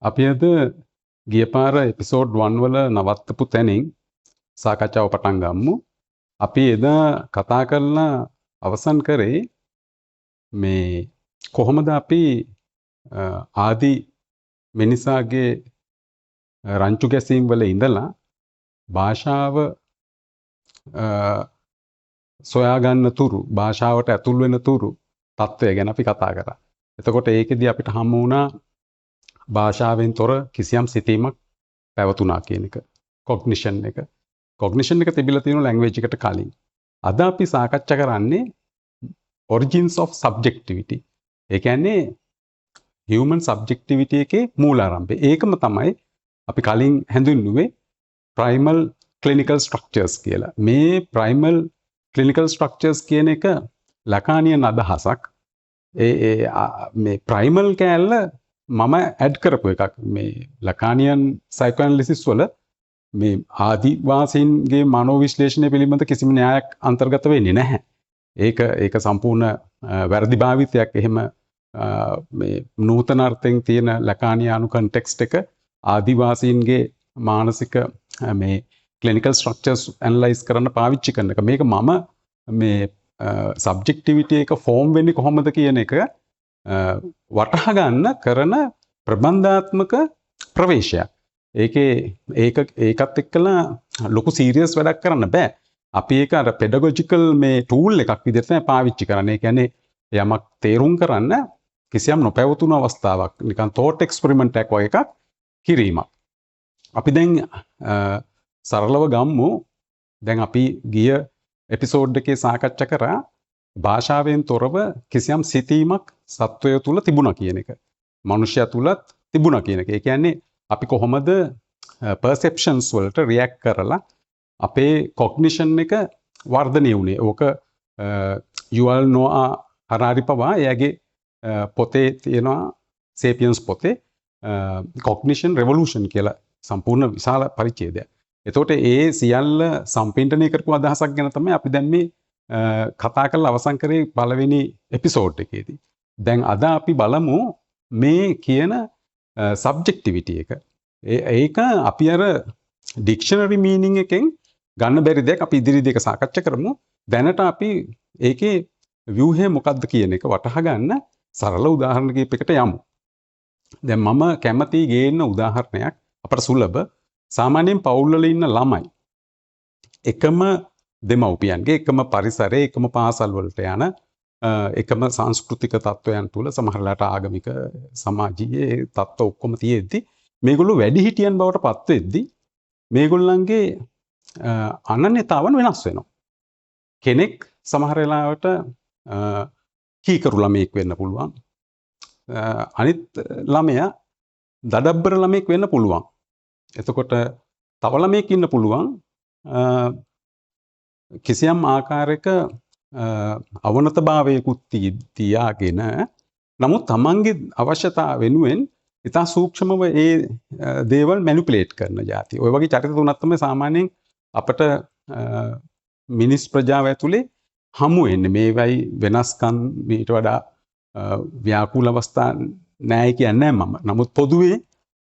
අපි අද ගිය පාර එපිසෝඩ් 1 වල නවත්තපු තැනින් සාකච්ඡාව පටන් ගමු. අපි එදා කතා කරලා අවසන් කරේ මේ කොහොමද අපි ආදි මිනිසාගේ රංචු ගැසීම් වල ඉඳලා භාෂාව සොයාගන්න තුරු භාෂාවට ඇතුල් වෙන තුරු තත්ත්වය ගැන අපි කතා කරා. එතකොට ඒකෙදි අපිට හම්බ වුණා භාෂාවෙන් තොර කිසියම් සිතීමක් පැවතුනා කියන එක. කොග්නිෂන් එක. කොග්නිෂන් එක තිබිලා තියෙන ලැන්ග්වේජ් එකට කලින්. අද අපි සාකච්ඡා කරන්නේ origins of subjectivity. ඒ කියන්නේ human subjectivity එකේ මූලාරම්භය. ඒකම තමයි අපි කලින් හැඳින්වුවේ primal clinical structures කියලා. මේ primal clinical structures කියන එක ලකානියන් අදහසක්. මේ primal කෑල්ල මම ඇඩ් කරපු එකක්. මේ ලකානියන් සයිකෝඇනලිසිස් වල මේ ආදිවාසීන්ගේ මනෝවිශ්ලේෂණය පිළිබඳ කිසිම න්‍යායක් අන්තර්ගත වෙන්නේ නැහැ. ඒක සම්පූර්ණ වැරදි භාවිතයක්. එහෙම මේ නූතන අර්ථයෙන් තියෙන ලකානියානු කන්ටෙක්ස්ට් එක ආදිවාසීන්ගේ මානසික මේ ක්ලිනිකල් ස්ට්‍රක්චර්ස් ඇනලයිස් කරන්න පාවිච්චි කරන එක. මේක මම මේ සබ්ජෙක්ටිවිටි එක ෆෝම් වෙන්නේ කොහොමද කියන එක වටහා ගන්න කරන ප්‍රබන්ධාත්මක ප්‍රවේශයක්. ඒකත් එක්කලා ලොකු සීරියස් වැඩක් කරන්න බෑ. අපි ඒක අර පෙඩගොජිකල් මේ ටූල් එකක් විදිහට තමයි පාවිච්චි කරන්නේ. ඒ කියන්නේ යමක් තේරුම් කරන්න කිසියම් නොපැවතුණු අවස්ථාවක් නිකන් thought experiment එකක් වගේ එකක් කිරීමක්. අපි දැන් සරලව ගම්මු. දැන් අපි ගිය එපිසෝඩ් එකේ සාකච්ඡා කරා භාෂාවෙන් තොරව කිසියම් සිතීමක් සත්වය තුල තිබුණා කියන එක. මනුෂ්‍යයා තුලත් තිබුණා කියන එක. ඒ කියන්නේ අපි කොහොමද perceptions වලට react කරලා අපේ cognition එක වර්ධනය වුණේ. ඕක යුවල් නොආ හරාරි පවා එයාගේ පොතේ තියෙනවා සේපියන්ස් පොතේ cognition revolution කියලා සම්පූර්ණ විශාල පරිච්ඡේදයක්. එතකොට ඒ සියල්ල සම්පින්ඩණය කරපු අදහසක් ගැන තමයි අපි දැන් මේ කතා කරලා අවසන් කරේ පළවෙනි එපිසෝඩ් එකේදී. දැන් අද අපි බලමු මේ කියන සබ්ජෙක්ටිවිටි එක. ඒක අපි අර ඩික්ෂනරි මීනින් එකෙන් ගන්න බැරි දෙයක්. අපි ඉදිරි දෙක සාකච්ඡා කරමු. දැනට අපි ඒකේ ව්‍යුහය මොකක්ද කියන එක වටහා ගන්න සරල උදාහරණ කීපයකට යමු. දැන් මම කැමති ගේන්න උදාහරණයක් අපට සුලභ. සාමාන්‍යයෙන් පවුල් වල ඉන්න ළමයි එකම දෙමව්පියන්ගේ එකම පරිසරයේ එකම පාසල් වලට යන එකම සංස්කෘතික තත්වයන් තුල සමහරලාට ආගමික සමාජීය තත්ත්ව ඔක්කොම තියෙද්දි මේගොල්ලෝ වැඩිහිටියන් බවට පත් වෙද්දි මේගොල්ලන්ගේ අනන්‍යතාවන් වෙනස් වෙනවා. කෙනෙක් සමහර වෙලාවට කීකරු ළමයෙක් වෙන්න පුළුවන්. අනිත් ළමයා දඩබ්බර ළමයෙක් වෙන්න පුළුවන්. එතකොට තව ළමයෙක් ඉන්න පුළුවන් කිසියම් ආකාරයක අවනතභාවයකුත් තියාගෙන නමුත් තමන්ගේ අවශ්‍යතාව වෙනුවෙන් ඉතා සූක්ෂමව ඒ දේවල් මැනිපුලේට් කරන જાති. ඔය වගේ චරිත තුනක් තමයි සාමාන්‍යයෙන් අපට මිනිස් ප්‍රජාව ඇතුලේ හමු වෙන්නේ. මේවයි වෙනස්කම් මීට වඩා ව්‍යාකූල අවස්ථා නැහැ කියන්නේ මම. නමුත් පොදුවේ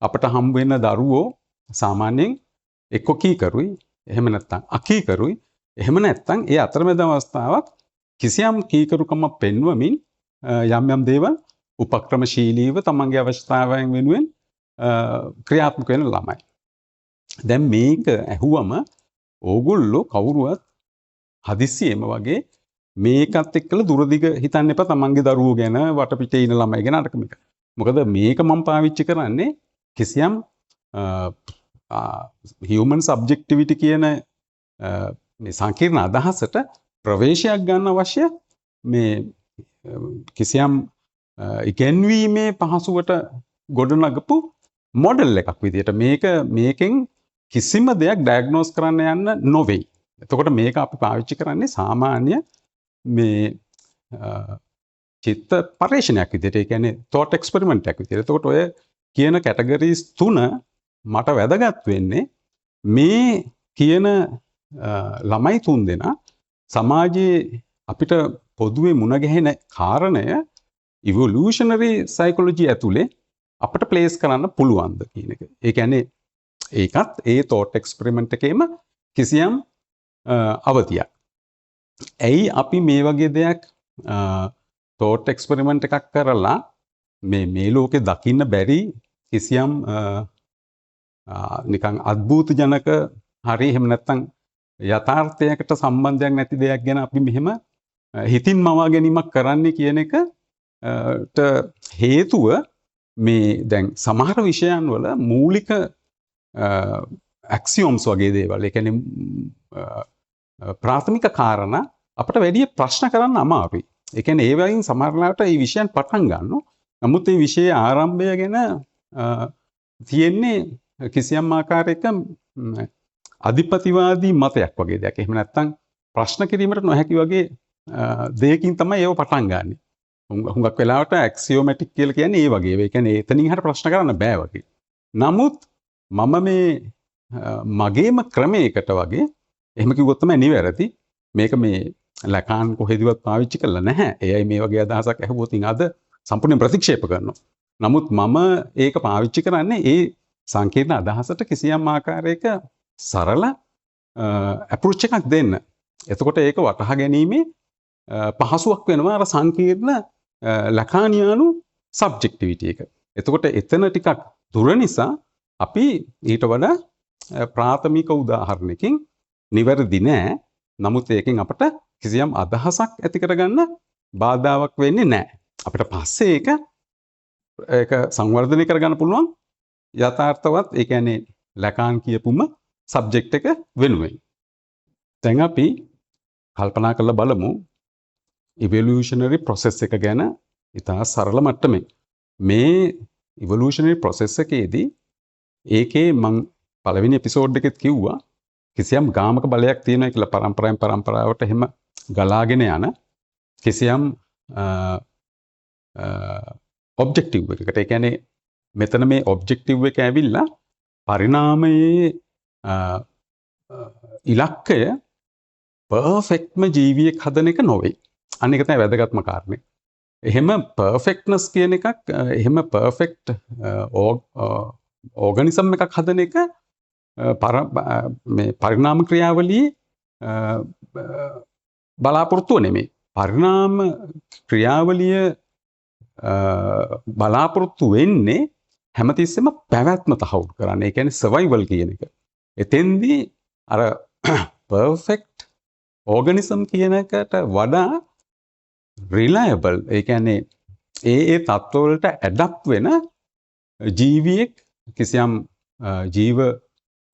අපට හම් වෙන දරුවෝ සාමාන්‍යයෙන් එක්ක කීකරුයි, එහෙම නැත්නම් අකීකරුයි, එහෙම නැත්නම් ඒ අතරමැද අවස්ථාවක් කිසියම් කීකරුකමක් පෙන්වමින් යම් යම් දේවල් උපක්‍රමශීලීව තමන්ගේ අවශ්‍යතාවයන් වෙනුවෙන් ක්‍රියාත්මක වෙන ළමයි. දැන් මේක ඇහුවම ඕගොල්ලෝ කවුරුවත් හදිස්සියෙම වගේ මේකත් එක්කලා දුරදිග හිතන්න එපා තමන්ගේ දරුවෝ ගැන, වටපිටේ ඉන්න ළමයි ගැන අරක මේක. මොකද මේක මම පාවිච්චි කරන්නේ කිසියම් human subjectivity කියන මේ සංකීර්ණ අදහසට ප්‍රවේශයක් ගන්න අවශ්‍ය මේ කිසියම් ඉගෙනීමේ පහසුවට ගොඩනගපු මොඩල් එකක් විදිහට මේකෙන් කිසිම දෙයක් ඩයග්නෝස් කරන්න යන්න නොවේ. එතකොට මේක අපි පාවිච්චි කරන්නේ සාමාන්‍ය මේ චිත්ත පරීක්ෂණයක් විදිහට. ඒ කියන්නේ thought experiment එකක් විදිහට. එතකොට ඔය කියන කැටගරිස් තුන මට වැදගත් වෙන්නේ මේ කියන ළමයි තුන් දෙනා සමාජයේ අපිට පොදුවේ මුණ ගැහෙන කාරණය ඉවොලූෂනරි සයිකොලොජි ඇතුලේ අපිට ප්ලේස් කරන්න පුළුවන්ද කියන එක. ඒ කියන්නේ ඒකත් ඒ thought experiment එකේම කිසියම් අවධියක්. ඇයි අපි මේ වගේ දෙයක් thought experiment එකක් කරලා මේ ලෝකේ දකින්න බැරි කිසියම් නිකන් අద్භූත ජනක හරි එහෙම නැත්නම් යථාර්ථයකට සම්බන්ධයක් නැති දෙයක් ගැන අපි මෙහෙම හිතින් මවා ගැනීමක් කරන්නේ කියන එකට හේතුව මේ දැන් සමහර විෂයන් වල මූලික ඇක්සියොම්ස් වගේ දේවල්. ඒ කියන්නේ ප්‍රාථමික කාරණා අපිට වැඩි ප්‍රශ්න කරන්න අමාරුයි. ඒ කියන්නේ ඒ වයින් සමහරවිට මේ විෂයන් පටන් ගන්නවා. නමුත් මේ විෂයේ ආරම්භය ගැන තියෙන්නේ කිසියම් ආකාරයක අධිපතිවාදී මතයක් වගේ දෙයක්. එහෙම නැත්නම් ප්‍රශ්න කිරීමට නොහැකි වගේ දෙයකින් තමයි ඒව පටන් ගන්නෙ. හුඟක් වෙලාවට ඇක්සියොමැටික් කියලා කියන්නේ ඒ වගේ. ඒ කියන්නේ එතනින් හරිය ප්‍රශ්න කරන්න බෑ වගේ. නමුත් මම මේ මගේම ක්‍රමයකට වගේ එහෙම කිව්වොත් තමයි නිවැරදි. මේක මේ ලකාන් කොහෙදවත් පාවිච්චි කරලා නැහැ. එයයි මේ වගේ අදහසක් ඇහුවොත් අද සම්පූර්ණ ප්‍රතික්ෂේප කරනවා. නමුත් මම ඒක පාවිච්චි කරන්නේ ඒ සංකීර්ණ අදහසට කිසියම් ආකාරයක සරල අප්‍රෝච් එකක් දෙන්න. එතකොට ඒක වටහා ගැනීමේ පහසුවක් වෙනවා අර සංකීර්ණ ලකානියානු සබ්ජෙක්ටිවිටි එක. එතකොට එතන ටිකක් දුර නිසා අපි ඊට වඩා ප්‍රාථමික උදාහරණයකින් නිවැරදි නෑ. නමුත් ඒකෙන් අපට කිසියම් අදහසක් ඇති කරගන්න බාධාවක් වෙන්නේ නෑ. අපිට පස්සේ ඒක සංවර්ධනය කරගන්න පුළුවන් යථාර්ථවත් ඒ කියන්නේ ලකාන් කියපුම සබ්ජෙක්ට් එක වෙනුවෙන්. දැන් අපි කල්පනා කරලා බලමු ඉවොලූෂනරි ප්‍රොසෙස් එක ගැන ඉතා සරල මට්ටමින්. මේ ඉවොලූෂනරි ප්‍රොසෙස් එකේදී ඒකේ මං පළවෙනි එපිසෝඩ් එකෙත් කිව්වා කිසියම් ගාමක බලයක් තියෙනවා කියලා පරම්පරාවෙන් පරම්පරාවට එහෙම ගලාගෙන යන කිසියම් ඔබ්ජෙක්ටිව් එකකට. ඒ කියන්නේ මෙතන මේ ඔබ්ජෙක්ටිව් එක ඇවිල්ලා පරිණාමයේ ඉලක්කය පර්ෆෙක්ට්ම ජීවියෙක් හදන එක නොවේ. අන්න ඒක තමයි වැදගත්ම කාරණේ. එහෙම පර්ෆෙක්ට්නස් කියන එකක් එහෙම පර්ෆෙක්ට් ඕගනිසම් එකක් හදන එක මේ පරිණාම ක්‍රියාවලියේ බලාපොරොත්තුව නෙමෙයි. පරිණාම ක්‍රියාවලිය බලාපොරොත්තු වෙන්නේ හැමතිස්සෙම පැවැත්ම තහවුරු කරන්න. ඒ කියන්නේ සර්වයිවල් කියන එක. එතෙන්දී අර පර්ෆෙක්ට් ඕගනිසම් කියන එකට වඩා රිලයබල් ඒ කියන්නේ ඒ තත්ත්වවලට ඇඩප්ට් වෙන ජීවියෙක් කිසියම් ජීව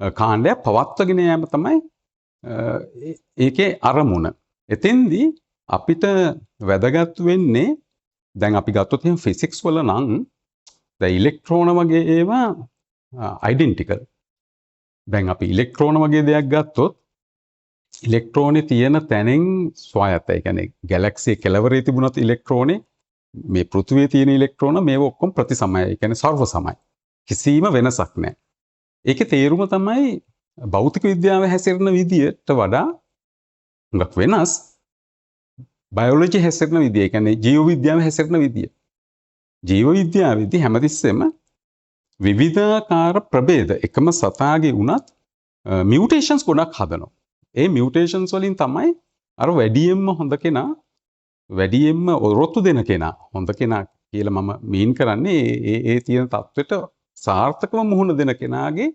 කාණ්ඩයක් පවත්වාගෙන යාම තමයි ඒකේ අරමුණ. එතෙන්දී අපිට වැදගත් වෙන්නේ දැන් අපි ගත්තොත් එහෙනම් ෆිසික්ස් වල නම් දැන් ඉලෙක්ට්‍රෝන වගේ ඒවා අයිඩෙන්ටිකල්. දැන් අපි ඉලෙක්ට්‍රෝන වගේ දෙයක් ගත්තොත් ඉලෙක්ට්‍රෝනේ තියෙන තැනින් ස්වායත්තයි. ඒ කියන්නේ ගැලැක්සියේ කෙළවරේ තිබුණත් ඉලෙක්ට්‍රෝනේ මේ පෘථිවියේ තියෙන ඉලෙක්ට්‍රෝන මේව ඔක්කොම ප්‍රතිසමයි. ඒ කියන්නේ සර්ව සමයි. කිසිම වෙනසක් නැහැ. ඒකේ තේරුම තමයි භෞතික විද්‍යාව හැසිරෙන විදියට වඩා හුඟක් වෙනස් බයොලොජි හැසිරෙන විදිය. ඒ කියන්නේ ජීව විද්‍යාව හැසිරෙන විදිය. ජීව විද්‍යාවේදී හැමතිස්සෙම විවිධාකාර ප්‍රභේද එකම සතාගේ වුණත් මියුටේෂන්ස් ගොඩක් හදනවා. ඒ මියුටේෂන්ස් වලින් තමයි අර වැඩියෙන්ම හොඳ කෙනා වැඩියෙන්ම ඔරොත්තු දෙන කෙනා හොඳ කෙනා කියලා මම මීන් කරන්නේ ඒ තියෙන තත්ත්වෙට සාර්ථකව මුහුණ දෙන කෙනාගේ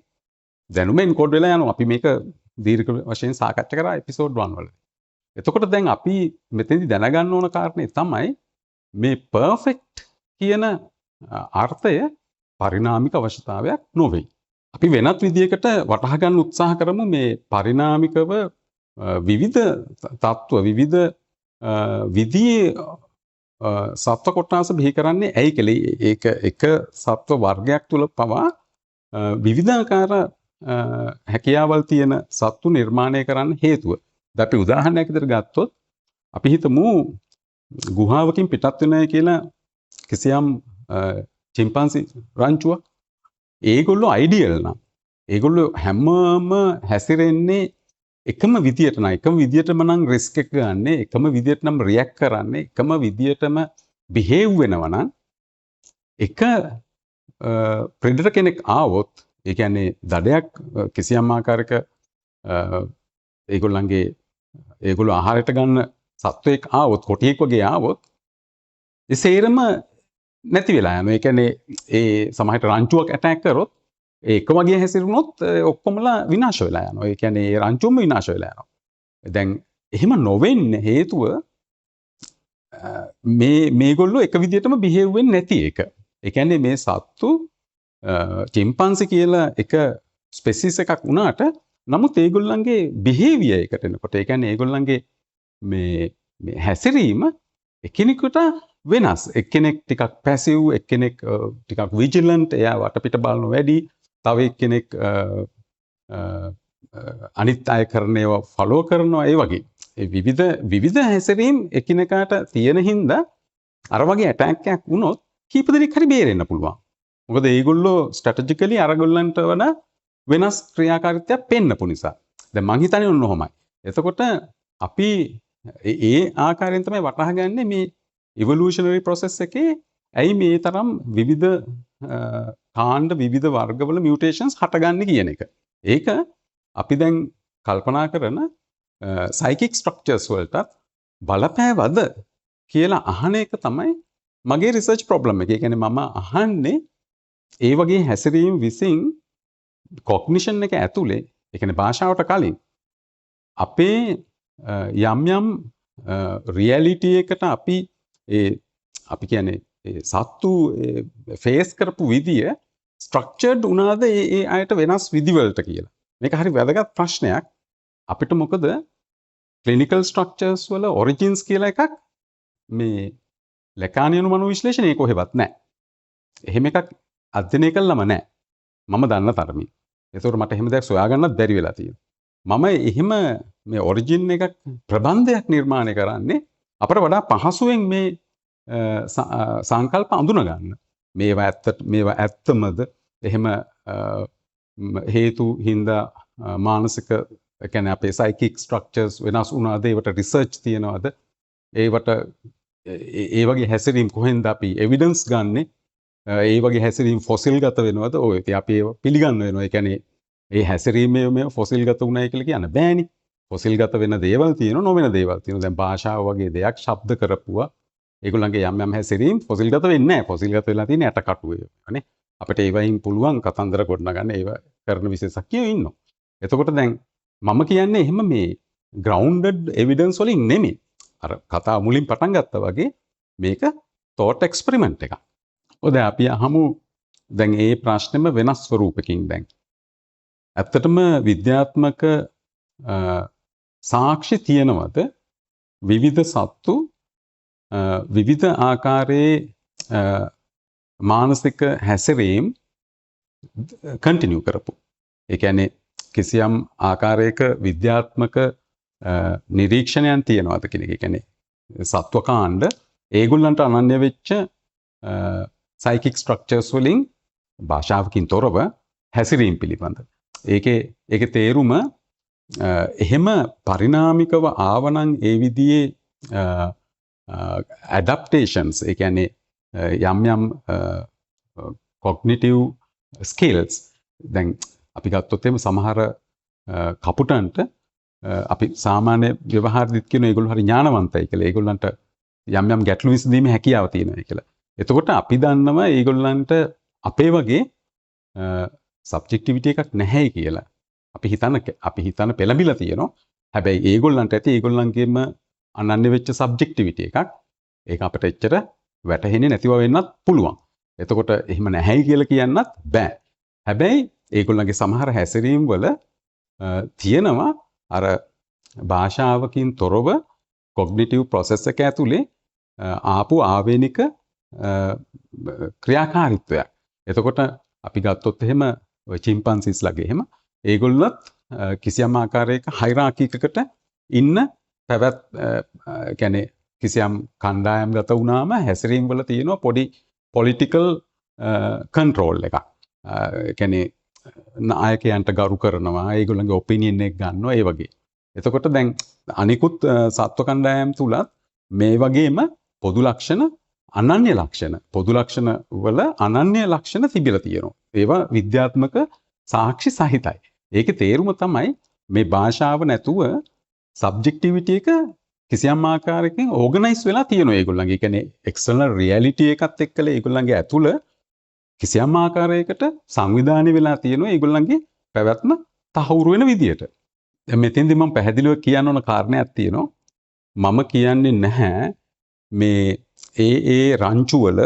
දැනුම එන්කෝඩ් වෙලා යනවා. අපි මේක දීර්ඝ වශයෙන් සාකච්ඡා කරා එපිසෝඩ් 1 වල. එතකොට දැන් අපි මෙතෙන්දි දැනගන්න ඕන කාරණේ තමයි මේ පර්ෆෙක්ට් කියන අර්ථය පරිණාමික අවශ්‍යතාවයක් නොවේ. අපි වෙනත් විදියකට වටහා ගන්න උත්සාහ කරමු මේ පරිණාමිකව විවිධ තත්ත්ව විවිධ විදියේ සත්ව කොටස බිහි කරන්නේ ඇයි කියලා. ඒක එක සත්ව වර්ගයක් තුල පවා විවිධාකාර හැකියාවල් තියෙන සත්තු නිර්මාණය කරන්න හේතුව. දැන් අපි උදාහරණයක් විදිහට ගත්තොත් අපි හිතමු ගුහාවකින් පිටත් වෙනයි කියලා කිසියම් චිම්පන්සි රංචුවක්. ඒගොල්ලෝ අයිඩියල් නම් ඒගොල්ලෝ හැමම හැසිරෙන්නේ එකම විදියට නම් එකම විදියටම නම් රිස්ක් එක ගන්න එකම විදියට නම් රියැක්ට් කරන්නේ එකම විදියටම බිහේව් වෙනවා නම් එක ප්‍රෙඩර් කෙනෙක් ආවොත් ඒ කියන්නේ දඩයක් කිසියම් ආකාරයක ඒගොල්ලෝ ආහාරයට ගන්න සත්වයෙක් ආවොත් කොටියෙක් වගේ ආවොත් ඒ සේරම නැති වෙලා යනවා. ඒ කියන්නේ ඒ සමහරට රංචුවක් ඇටැක් කරොත් ඒක වගේ හැසිරුණොත් ඔක්කොමලා විනාශ වෙලා යනවා. ඒ කියන්නේ ඒ රංචුවම විනාශ වෙලා යනවා. දැන් එහෙම නොවෙන්න හේතුව මේගොල්ලෝ එක විදිහටම බිහේව් වෙන්නේ නැති එක. ඒ කියන්නේ මේ සත්තු චිම්පන්සි කියලා එක ස්පෙසිස් එකක් වුණාට නමුත් ඒගොල්ලන්ගේ බිහේවියර් එකට එනකොට ඒ කියන්නේ ඒගොල්ලන්ගේ මේ හැසිරීම එකිනෙකට වෙනස්. එක්කෙනෙක් ටිකක් පැසිව්, එක්කෙනෙක් ටිකක් විජිලන්ට්, එයා වටපිට බලන වැඩි, තව එක්කෙනෙක් අනිත් අය කරන ඒවා ෆලෝ කරනවා. ඒ වගේ විවිධ හැසිරීම් එකිනෙකාට තියෙන හින්දා අර වගේ ඇටැක් එකක් වුණොත් කීප දෙනෙක් හරි බේරෙන්න පුළුවන්. මොකද ඒගොල්ලෝ ස්ට්‍රැටජිකලි අරගොල්ලන්ට වඩා වෙනස් ක්‍රියාකාරීත්වයක් පෙන්නපු නිසා. දැන් මං හිතන්නේ ඔන්න ඔහොමයි. එතකොට අපි ඒ ආකාරයෙන් තමයි වටහා ගන්නේ මේ ඉවොලූෂනරි ප්‍රොසෙස් එකේ ඇයි මේ තරම් විවිධ කාණ්ඩ විවිධ වර්ගවල මියුටේෂන්ස් හටගන්නේ කියන එක. ඒක අපි දැන් කල්පනා කරන සයිකික් ස්ට්‍රක්චර්ස් වලට බලපෑවද කියලා අහන එක තමයි මගේ රිසර්ච් ප්‍රොබ්ලම් එක. ඒ කියන්නේ මම අහන්නේ ඒ වගේ හැසිරීම් විසින් කොග්නිෂන් එක ඇතුලේ, ඒ කියන්නේ භාෂාවට කලින් අපේ යම් රියැලිටි එකට අපි කියන්නේ සත්තු ෆේස් කරපු විදිය ස්ට්‍රක්චර්ඩ් වුණාද ඒ අයට වෙනස් විදිවලට කියලා. මේක හරි වැදගත් ප්‍රශ්නයක්. අපිට මොකද ක්ලිනිකල් ස්ට්‍රක්චර්ස් වල ඔරිජින්ස් කියලා එකක් මේ ලැකානියනු මනෝවිශ්ලේෂණයේ කොහෙවත් නැහැ. එහෙම එකක් අධ්‍යයනය කළාම නැහැ. මම දන්න තරමින්. ඒතකොට මට එහෙම දෙයක් සොයාගන්නත් බැරි වෙලා තියෙනවා. මම එහෙම මේ ඔරිජින් එකක් ප්‍රබන්ධයක් නිර්මාණය කරන්නේ අපට වඩා පහසුවෙන් මේ සංකල්ප අඳුන ගන්න. මේවා ඇත්තමද? එහෙම හේතු හින්දා මානසික කියන්නේ අපේ සයිකික් ස්ට්‍රක්චර්ස් වෙනස් වුණාද? ඒවට රිසර්ච් තියනවාද? ඒවට ඒ වගේ හැසිරීම් කොහෙන්ද අපි එවිඩන්ස් ගන්නෙ? ඒ වගේ හැසිරීම් ෆොසිල් ගත වෙනවද? ඔය ඉතින් අපි ඒව පිළිගන්න වෙනවා. ඒ කියන්නේ ඒ හැසිරීමේ මේ ෆොසිල් ගත වුණයි කියලා කියන්න බෑනේ. ෆොසිල් ගත වෙන දේවල් තියෙනවා, නොවන දේවල් තියෙනවා. දැන් භාෂාව වගේ දෙයක් ශබ්ද කරපුවා ඒගොල්ලන්ගේ යම් හැසිරීම් ෆොසිල් ගත වෙන්නේ නැහැ. ෆොසිල් ගත වෙලා තියෙන ඇටකටුවේ. නේ අපිට ඒවයින් පුළුවන් කතන්දර ගොඩනගන්න ඒව කරන විශේෂඥයෝ ඉන්නවා. එතකොට දැන් මම කියන්නේ එහෙම මේ ග්‍රවුන්ඩඩ් එවිඩන්ස් වලින් නෙමෙයි. අර කතාව මුලින් පටන් ගත්තා වගේ මේක තෝට් එක්ස්පෙරිමන්ට් එකක්. ඔය අපි අහමු දැන් ඒ ප්‍රශ්නෙම වෙනස් ස්වරූපකින් දැන්. ඇත්තටම විද්‍යාත්මක සාක්ෂි තියෙනවද විවිධ සත්තු විවිධ ආකාරයේ මානසික හැසිරීම් කන්ටිනියු කරපු. ඒ කියන්නේ කිසියම් ආකාරයක විද්‍යාත්මක නිරීක්ෂණයන් තියෙනවද කියන එක. ඒ කියන්නේ සත්ව කාණ්ඩ ඒගොල්ලන්ට අනන්‍ය වෙච්ච සයිකික් ස්ට්‍රක්චර්ස් වලින් භාෂාවකින් තොරව හැසිරීම් පිළිබඳ. ඒකේ තේරුම එහෙම පරිණාමිකව ආවනම් ඒ විදිහේ ඇඩැප්ටේෂන්ස්, ඒ කියන්නේ යම් කොග්නිටිව් ස්කිල්ස්. දැන් අපි ගත්තොත් එහෙම සමහර කපුටන්ට අපි සාමාන්‍ය ව්‍යවහාරදිත් කියන ඒගොල්ලෝ හරි ඥානවන්තයි කියලා. ඒගොල්ලන්ට යම් ගැටලු විසඳීමේ හැකියාව තියෙනවා කියලා. එතකොට අපි දන්නවා ඒගොල්ලන්ට අපේ වගේ සබ්ජෙක්ටිවිටි එකක් නැහැ කියලා. අපි හිතන පෙළඹිලා තියෙනවා. හැබැයි ඒගොල්ලන්ට ඇති ඒගොල්ලන්ගේම අනන්‍ය වෙච්ච සබ්ජෙක්ටිවිටි එකක්. ඒක අපිට එච්චර වැටහෙන්නේ නැතිව වෙන්නත් පුළුවන්. එතකොට එහෙම නැහැයි කියලා කියන්නත් බෑ. හැබැයි ඒගොල්ලන්ගේ සමහර හැසිරීම් වල තියෙනවා අර භාෂාවකින් තොරව කොග්නිටිව් ප්‍රොසෙස් එක ඇතුලේ ආපු ආවේනික ක්‍රියාකාරීත්වයක්. එතකොට අපි ගත්තොත් එහෙම චිම්පන්සිස් ලගේ එහෙම ඒගොල්ලොත් කිසියම් ආකාරයක හයිරාකිකකට ඉන්න කියන්නේ කිසියම් කණ්ඩායම් ගත වුණාම හැසිරීම් වල තියෙනවා පොඩි පොලිටිකල් කන්ට්‍රෝල් එකක්. කියන්නේ නායකයන්ට ගරු කරනවා, ඒගොල්ලන්ගේ ඔපිනියන් එක ගන්නවා, ඒ වගේ. එතකොට දැන් අනිකුත් සත්ව කණ්ඩායම් තුලත් මේ වගේම පොදු ලක්ෂණ අනන්‍ය ලක්ෂණ පොදු ලක්ෂණ වල අනන්‍ය ලක්ෂණ තිබිලා තියෙනවා. ඒවා විද්‍යාත්මක සාක්ෂි සහිතයි. ඒකේ තේරුම තමයි මේ භාෂාව නැතුව සබ්ජෙක්ටිවිටි එක කිසියම් ආකාරයකින් ඕගනයිස් වෙලා තියෙනවා ඒගොල්ලන්ගේ. ඒ කියන්නේ එක්ස්ටර්නල් රියැලිටි එකත් එක්කලා ඒගොල්ලන්ගේ ඇතුළ කිසියම් ආකාරයකට සංවිධානය වෙලා තියෙනවා ඒගොල්ලන්ගේ පැවැත්ම තහවුරු වෙන විදියට. දැන් මෙතෙන්දී මම පැහැදිලිව කියන්න ඕන කාරණයක් තියෙනවා. මම කියන්නේ නැහැ මේ ඒ රංචු වල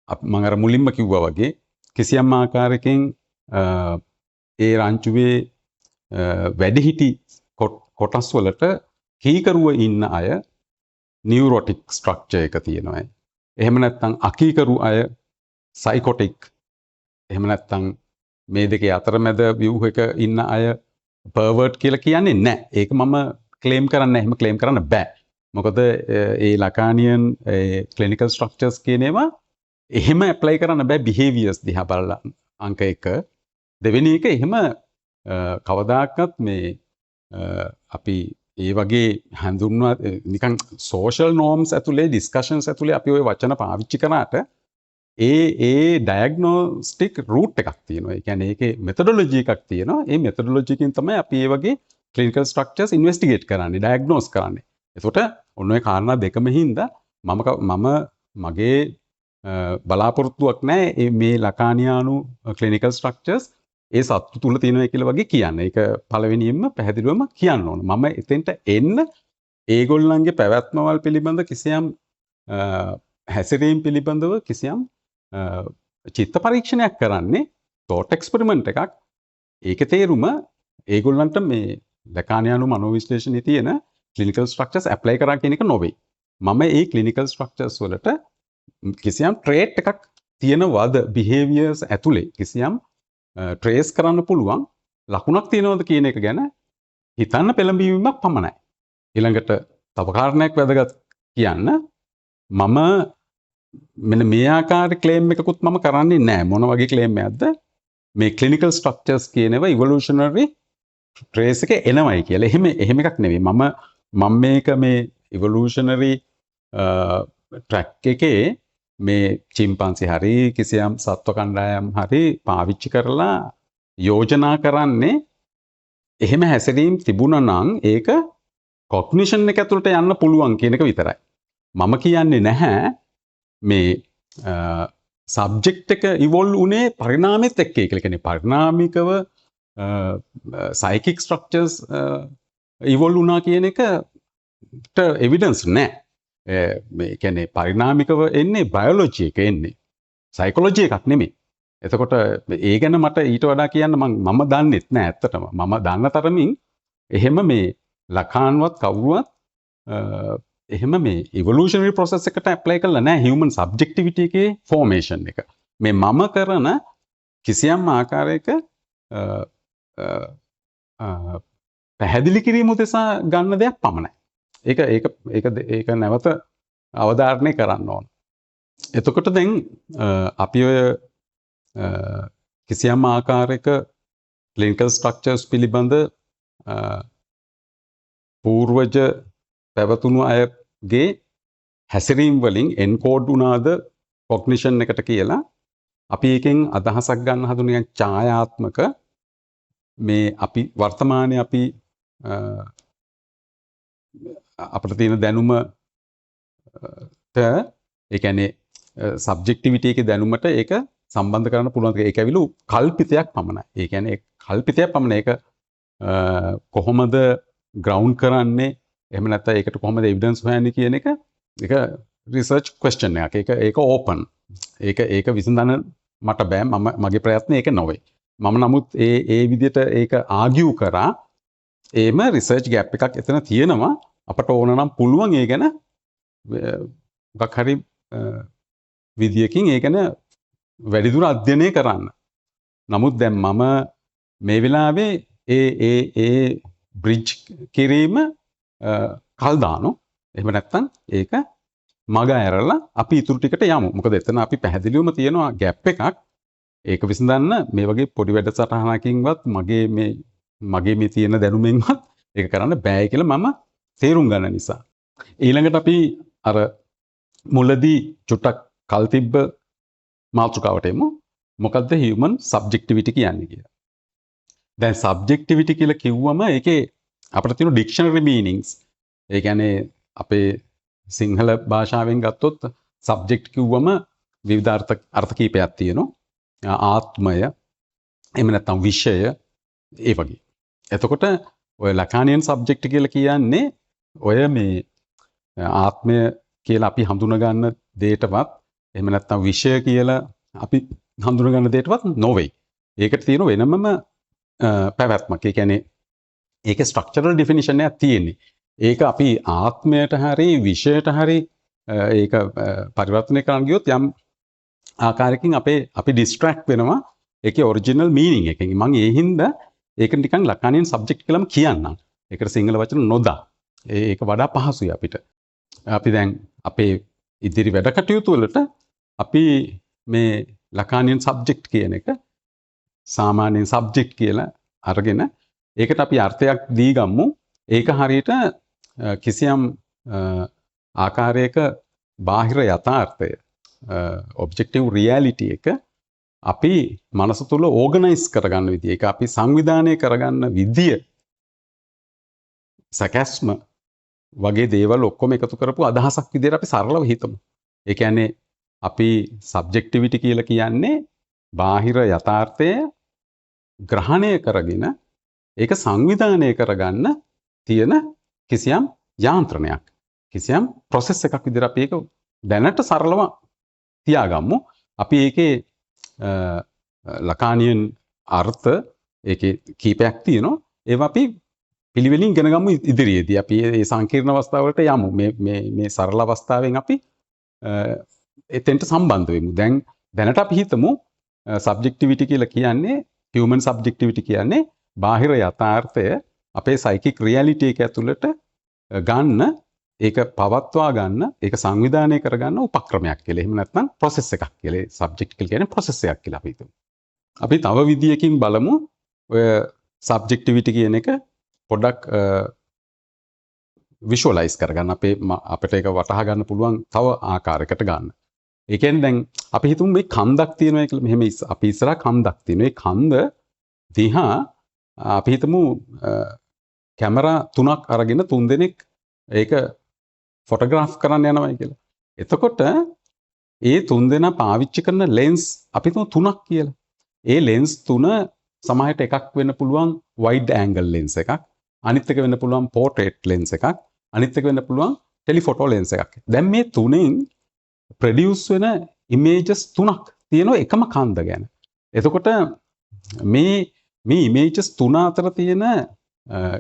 මම අර මුලින්ම කිව්වා වගේ කිසියම් ආකාරයකින් ඒ රංචුවේ වැඩිහිටි කොටස් වලට කීකරුව ඉන්න අය නියුරොටික් ස්ට්‍රක්චර් එක තියෙනවා. එහෙම නැත්නම් අකීකරු අය සයිකොටික්. එහෙම නැත්නම් මේ දෙකේ අතරමැද view එක ඉන්න අය pervert කියලා කියන්නේ නැහැ. ඒක මම ක්ලේම් කරන්නේ නැහැ. එහෙම ක්ලේම් කරන්න බෑ. මොකද ඒ ලකානියන් ක්ලිනිකල් ස්ට්‍රක්චර්ස් කියන ඒවා එහෙම ඇප්ලයි කරන්න බෑ behaviors දිහා බලලා. අංක 1. දෙවෙනි එක එහෙම කවදාකවත් මේ අපි ඒ වගේ හඳුන්වා නිකන් social norms ඇතුලේ discussions ඇතුලේ අපි ওই වචන පාවිච්චි කරාට ඒ diagnostic route එකක් තියෙනවා. ඒ කියන්නේ ඒකේ methodology එකක් තියෙනවා. ඒ methodology එකෙන් තමයි අපි මේ වගේ clinical structures investigate කරන්නේ, diagnose කරන්නේ. එතකොට ඔන්න ඔය කාරණා දෙකම හින්දා මම මගේ බලාපොරොත්තුවක් නැහැ මේ ලකානියානු clinical structures ඒ සත්තු තුල තියෙනවා කියලා වගේ කියන්න. ඒක පළවෙනියෙන්ම පැහැදිලිවම කියන්න ඕන. මම එතෙන්ට එන්න ඒගොල්ලන්ගේ පැවැත්මවල් පිළිබඳ කිසියම් හැසිරීම් පිළිබඳව කිසියම් චිත්ත පරීක්ෂණයක් කරන්නේ thought experiment එකක්. ඒකේ තේරුම ඒගොල්ලන්ට මේ ලකානියානු මනෝවිශ්ලේෂණයේ තියෙන clinical structures apply කරා කියන එක නොවේ. මම ඒ clinical structures වලට කිසියම් trait එකක් තියෙනවද behaviors ඇතුලේ කිසියම් trace කරන්න පුළුවන් ලකුණක් තියෙනවද කියන එක ගැන හිතන්න පෙළඹවීමක් පමණයි. ඊළඟට තව කාරණයක් වැදගත් කියන්න මම මෙන්න මේ ආකාරයේ ක්ලේම් එකකුත් මම කරන්නේ නැහැ. මොන වගේ ක්ලේම් එකක්ද? මේ clinical structures කියනවා evolutionary trace එක එනවයි කියලා. එහෙම එකක් නෙවෙයි. මම මේක මේ evolutionary track එකේ මේ චිම්පන්සි හරි කිසියම් සත්ව කණ්ඩායම් හරි පාවිච්චි කරලා යෝජනා කරන්නේ එහෙම හැසිරීම් තිබුණා නම් ඒක කොග්නිෂන් එක ඇතුළට යන්න පුළුවන් කියන එක විතරයි. මම කියන්නේ නැහැ මේ සබ්ජෙක්ට් එක ඉවොල්ව් උනේ පරිණාමෙත් එක්ක කියලා. කියන්නේ පරිණාමිකව සයිකික් ස්ට්‍රක්චර්ස් ඉවොල්ව් වුණා කියන එකට එවිඩන්ස් නැහැ. මේ කියන්නේ පරිණාමිකව එන්නේ බයොලොජි එක එන්නේ. සයිකොලොජි එකක් නෙමෙයි. එතකොට ඒ ගැන මට ඊට වඩා කියන්න මම දන්නෙත් නෑ ඇත්තටම. මම දන්න තරමින් එහෙම මේ ලකාන්වත් කවුරුවත් එහෙම මේ ඉවොලූෂනරි ප්‍රොසෙස් එකට ඇප්ලයි කරලා නෑ හියුමන් සබ්ජෙක්ටිවිටි එකේ ෆෝමේෂන් එක. මේ මම කරන කිසියම් ආකාරයක පැහැදිලි කිරීම උදෙසා ගන්න දෙයක් පමණයි. ඒක නැවත අවධාරණය කරන්න ඕන. එතකොට දැන් අපි ඔය කිසියම් ආකාරයක clinical structures පිළිබඳ පූර්වජ පැවතුණු අයගේ හැසිරීම් වලින් එන්කෝඩ් වුණාද කොග්නිෂන් එකට කියලා අපි එකෙන් අදහසක් ගන්න හදුනේ ඡායාත්මක මේ අපි වර්තමානයේ අපි අපිට තියෙන දැනුමට ඒ කියන්නේ සබ්ජෙක්ටිවිටි එකේ දැනුමට ඒක සම්බන්ධ කරන්න පුළුවන්. ඒක ඇවිලු කල්පිතයක් පමණයි. ඒ කියන්නේ කල්පිතයක් පමණයි. ඒක කොහොමද ග්‍රවුන්ඩ් කරන්නේ? එහෙම නැත්නම් ඒකට කොහොමද එවිඩන්ස් හොයන්නේ කියන එක රිසර්ච් ක්වෙස්චන් එකක්. ඒක ඕපන්. ඒක විසඳන්න මට බෑ. මගේ ප්‍රයත්නේ ඒක නොවේ. මම නමුත් ඒ විදිහට ඒක ආගියු කරා. ඒම රිසර්ච් ගැප් එකක් එතන තියෙනවා. අපට ඕන නම් පුළුවන් ඒ ගැන මොකක් හරි විදියකින් ඒ ගැන වැඩිදුර අධ්‍යයනය කරන්න. නමුත් දැන් මම මේ වෙලාවේ ඒ බ්‍රිජ් කිරීම කල් දානෝ. එහෙම නැත්නම් ඒක මග ඇරලා අපි ඊටු ටිකට යමු. මොකද එතන අපි පැහැදිලිවම තියෙනවා ගැප් එකක්. ඒක විසඳන්න මේ වගේ පොඩි වැඩසටහනකින්වත් මගේ මේ තියෙන දැනුමෙන්වත් ඒක කරන්න බෑ කියලා මම තේරුම් ගන්න නිසා. ඊළඟට අපි අර මුලදී චුට්ටක් කල් තිබ්බ මාතෘකාවට එමු. මොකද්ද human subjectivity කියන්නේ කියලා. දැන් subjectivity කියලා කිව්වම ඒකේ අපිට තියෙන dictionary meanings. ඒ කියන්නේ අපේ සිංහල භාෂාවෙන් ගත්තොත් subject කිව්වම විවිධ අර්ථ කීපයක් තියෙනවා. ආත්මය, එහෙම නැත්නම් විෂය, ඒ වගේ. එතකොට ඔය ලකානියන් සබ්ජෙක්ට් කියලා කියන්නේ ඔය මේ ආත්මය කියලා අපි හඳුනා ගන්න දෙයටවත් එහෙම නැත්නම් විෂය කියලා අපි හඳුනා ගන්න දෙයටවත් නොවේ. ඒකට තියෙන වෙනමම පැවැත්මක්. ඒ කියන්නේ ඒකේ ස්ට්‍රක්චරල් ඩෙෆිනිෂන් එකක් තියෙන්නේ. ඒක අපි ආත්මයට හරි විෂයට හරි ඒක පරිවර්තනය කරන්න ගියොත් යම් ආකාරයකින් අපි ඩිස්ට්‍රැක්ට් වෙනවා ඒකේ ඔරිජිනල් මීනින් එකෙන්. මම ඒ හින්දා ඒක නිකන් ලකානියන් සබ්ජෙක්ට් කියලාම කියන්නම්. ඒකට සිංහල වචන නොදා. ඒක වඩා පහසුයි අපිට. අපි දැන් අපේ ඉදිරි වැඩ කටයුතු වලට අපි මේ ලකානියන් සබ්ජෙක්ට් කියන එක සාමාන්‍යයෙන් සබ්ජෙක්ට් කියලා අරගෙන ඒකට අපි අර්ථයක් දී ගමු. ඒක හරියට කිසියම් ආකාරයක බාහිර යථාර්ථය ඔබ්ජෙක්ටිව් රියැලිටි එක අපි මනස තුල ඕගනයිස් කරගන්න විදිය, ඒක අපි සංවිධානය කරගන්න විදිය, සැකැස්ම වගේ දේවල් ඔක්කොම එකතු කරපු අදහසක් විදියට අපි සරලව හිතමු. ඒ කියන්නේ අපි සබ්ජෙක්ටිවිටි කියලා කියන්නේ බාහිර යථාර්ථය ග්‍රහණය කරගෙන ඒක සංවිධානය කරගන්න තියෙන කිසියම් යාන්ත්‍රණයක්, කිසියම් ප්‍රොසෙස් එකක් විදියට අපි ඒක දැනට සරලව තියාගමු. අපි ඒකේ ලකානියන් අර්ථ ඒකේ කීපයක් තියෙනවා. ඒවා අපි පිළිවෙලින් ඉගෙන ගමු ඉදිරියේදී. අපි මේ සංකීර්ණ අවස්ථාවලට යමු. මේ සරල අවස්ථාවෙන් අපි එතෙන්ට සම්බන්ධ වෙමු. දැනට අපි හිතමු සබ්ජෙක්ටිවිටි කියලා කියන්නේ, human subjectivity කියන්නේ බාහිර යථාර්ථය අපේ සයිකික් රියැලිටි එක ඇතුළට ගන්න, ඒක පවත්වා ගන්න, ඒක සංවිධානය කරගන්න උපක්‍රමයක් කියලා. එහෙම නැත්නම් process එකක් කියලා. සබ්ජෙක්ට් කියලා කියන්නේ process එකක් කියලා අපි හිතමු. අපි තව විදියකින් බලමු ඔය සබ්ජෙක්ටිවිටි කියන එක පොඩ්ඩක් විෂුවලයිස් කරගන්න. අපිට ඒක වටහා ගන්න පුළුවන් තව ආකාරයකට ගන්න. ඒ කියන්නේ දැන් අපි හිතමු මේ කන්දක් තියෙනවා කියලා. මෙහෙම අපි ඉස්සරහා කන්දක් තියෙනවා. මේ කන්ද දිහා අපි හිතමු කැමරා 3ක් අරගෙන 3 දෙනෙක් ඒක ෆොටෝග්‍රාෆ් කරන්න යනවා කියලා. එතකොට ඒ 3 දෙනා පාවිච්චි කරන ලෙන්ස් අපි හිතමු 3ක් කියලා. ඒ ලෙන්ස් 3 සමහරට එකක් වෙන්න පුළුවන් වයිඩ් ඇන්ගල් ලෙන්ස් එකක්, අනිත් එක වෙන්න පුළුවන් පෝර්ට්‍රේට් ලෙන්ස් එකක්, අනිත් එක වෙන්න පුළුවන් ටෙලිෆොටෝ ලෙන්ස් එකක්. දැන් මේ තුනෙන් ප්‍රොඩියුස් වෙන ඉමේජස් 3ක් තියෙනවා එකම කන්ද ගැන. එතකොට මේ ඉමේජස් 3 අතර තියෙන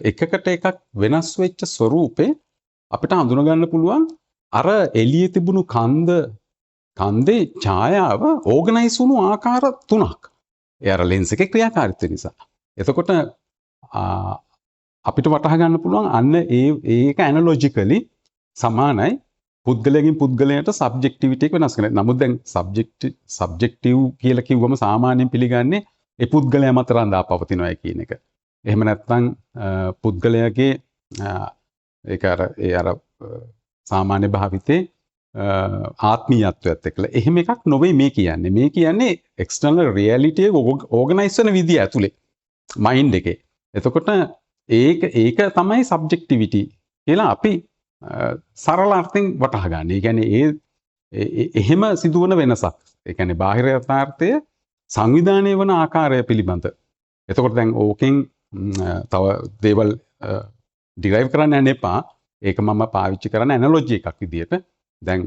එකකට එකක් වෙනස් වෙච්ච ස්වරූපේ අපිට හඳුනා ගන්න පුළුවන් අර එළියේ තිබුණු කන්දේ ඡායාව ඕගනයිස් වුණු ආකාර 3ක්. ඒ අර ලෙන්ස් එකේ ක්‍රියාකාරීත්වය නිසා. එතකොට අපිට වටහා ගන්න පුළුවන් අන්න ඒක ඇනලොජිකලි සමානයි පුද්ගලයාගෙන් පුද්ගලයාට සබ්ජෙක්ටිවිටි එක වෙනස් කරනවා. නමුත් දැන් සබ්ජෙක්ටිව් කියලා කිව්වම සාමාන්‍යයෙන් පිළිගන්නේ ඒ පුද්ගලයා මත රඳා පවතිනවා කියන එක. එහෙම නැත්නම් පුද්ගලයාගේ ඒක අර සාමාන්‍ය භාවිතේ ආත්මීයත්වයත් එක්කලා එහෙම එකක් නොවේ මේ කියන්නේ. මේ කියන්නේ එක්ස්ටර්නල් රියැලිටි එක ඕගනයිස් වෙන විදිය ඇතුලේ මයින්ඩ් එකේ. එතකොට ඒක තමයි සබ්ජෙක්ටිවිටි කියලා අපි සරල අර්ථයෙන් වටහා ගන්න. ඒ කියන්නේ එහෙම සිදුවන වෙනසක්. ඒ කියන්නේ බාහිර යථාර්ථය සංවිධානය වන ආකාරය පිළිබඳ. එතකොට දැන් ඕකෙන් තව දේවල් ඩිරයිව් කරන්න යන්න එපා. ඒක මම පාවිච්චි කරන ඇනලොජි එකක් විදියට. දැන්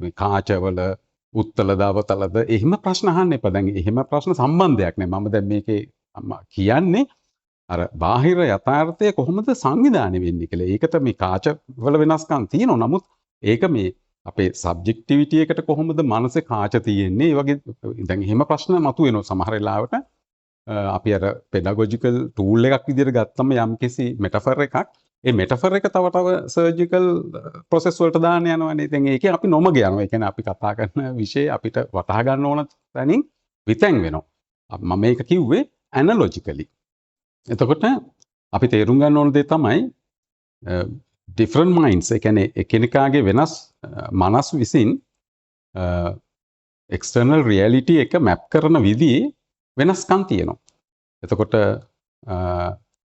මේ කාචවල උත්තලද අවතලද එහෙම ප්‍රශ්න අහන්න එපා. දැන් එහෙම ප්‍රශ්න සම්බන්ධයක් නෑ. මම දැන් මේකේ කියන්නේ අර බාහිර යථාර්ථය කොහොමද සංවිධානය වෙන්නේ කියලා. ඒකට මේ කාචවල වෙනස්කම් තියෙනවා. නමුත් ඒක මේ අපේ සබ්ජෙක්ටිවිටි එකට කොහොමද මනසේ කාච තියෙන්නේ? ඒ වගේ දැන් එහෙම ප්‍රශ්න මතුවෙනවා සමහර වෙලාවට. අපි අර පෙඩගොජිකල් ටූල් එකක් විදිහට ගත්තම යම්කිසි මෙටාෆර් එකක්, ඒ මෙටාෆර් එක තව සර්ජිකල් ප්‍රොසෙස් වලට දාන්න යනවානේ. ඉතින් ඒකේ අපි නොමග යනවා. ඒ කියන්නේ අපි කතා කරන විෂය අපිට වටහා ගන්න ඕන තැනින් විතැන් වෙනවා. මම මේක කිව්වේ ඇනලොජිකලි. එතකොට අපි තේරුම් ගන්න ඕන දේ තමයි different minds ඒ කියන්නේ එකිනෙකාගේ වෙනස් මනස් විසින් external reality එක map කරන විදිහේ වෙනස්කම් තියෙනවා. එතකොට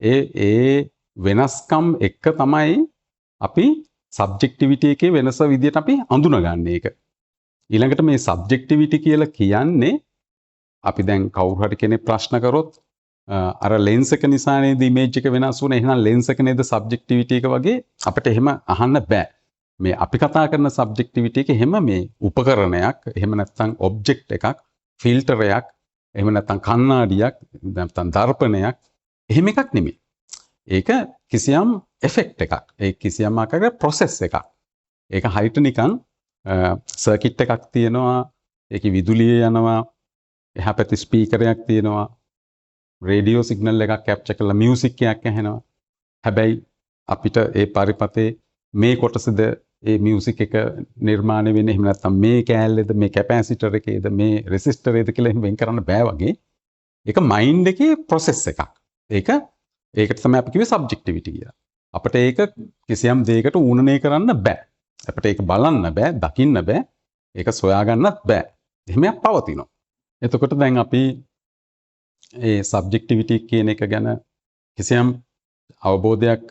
ඒ වෙනස්කම් එක තමයි අපි subjectivity එකේ වෙනස විදිහට අපි අඳුනගන්නේ ඒක. ඊළඟට මේ subjectivity කියලා කියන්නේ අපි දැන් කවුරු හරි කෙනෙක් ප්‍රශ්න කරොත් අර ලෙන්ස් එක නිසා නේද ඉමේජ් එක වෙනස් වුනේ එහෙනම් ලෙන්ස් එක නේද සබ්ජෙක්ටිවිටි එක වගේ අපිට එහෙම අහන්න බෑ මේ අපි කතා කරන සබ්ජෙක්ටිවිටි එක එහෙම මේ උපකරණයක් එහෙම නැත්නම් ඔබ්ජෙක්ට් එකක් ෆිල්ටර් එකක් එහෙම නැත්නම් කණ්ණාඩියක් නැත්නම් දර්පණයක් එහෙම එකක් නෙමෙයි ඒක කිසියම් එෆෙක්ට් එකක් ඒ කිසියම් ආකාරයක ප්‍රොසෙස් එකක් ඒක හරියට නිකන් සර්කිට් එකක් තියෙනවා ඒකේ විදුලිය යනවා එහා පැත්තේ ස්පීකරයක් තියෙනවා රේඩියෝ සිග්නල් එකක් කැප්චර් කරලා මියුසික් එකක් ඇහෙනවා. හැබැයි අපිට ඒ පරිපතේ මේ කොටසද ඒ මියුසික් එක නිර්මාණය වෙන්නේ එහෙම නැත්නම් මේ කෑල්ලේද මේ කැපැසිටර් එකේද මේ රෙසිස්ටරේද කියලා එහෙම වෙන් කරන්න බෑ වගේ. ඒක මයින්ඩ් එකේ ප්‍රොසෙස් එකක්. ඒකට තමයි අපි කිව්වේ සබ්ජෙක්ටිවිටි කියලා. අපිට ඒක කිසියම් දෙයකට ඌනණය කරන්න බෑ. අපිට ඒක බලන්න බෑ, දකින්න බෑ. ඒක සොයා ගන්නත් බෑ. එහෙමයක් පවතිනවා. එතකොට දැන් අපි ඒ සබ්ජෙක්ටිවිටි කියන එක ගැන කිසියම් අවබෝධයක්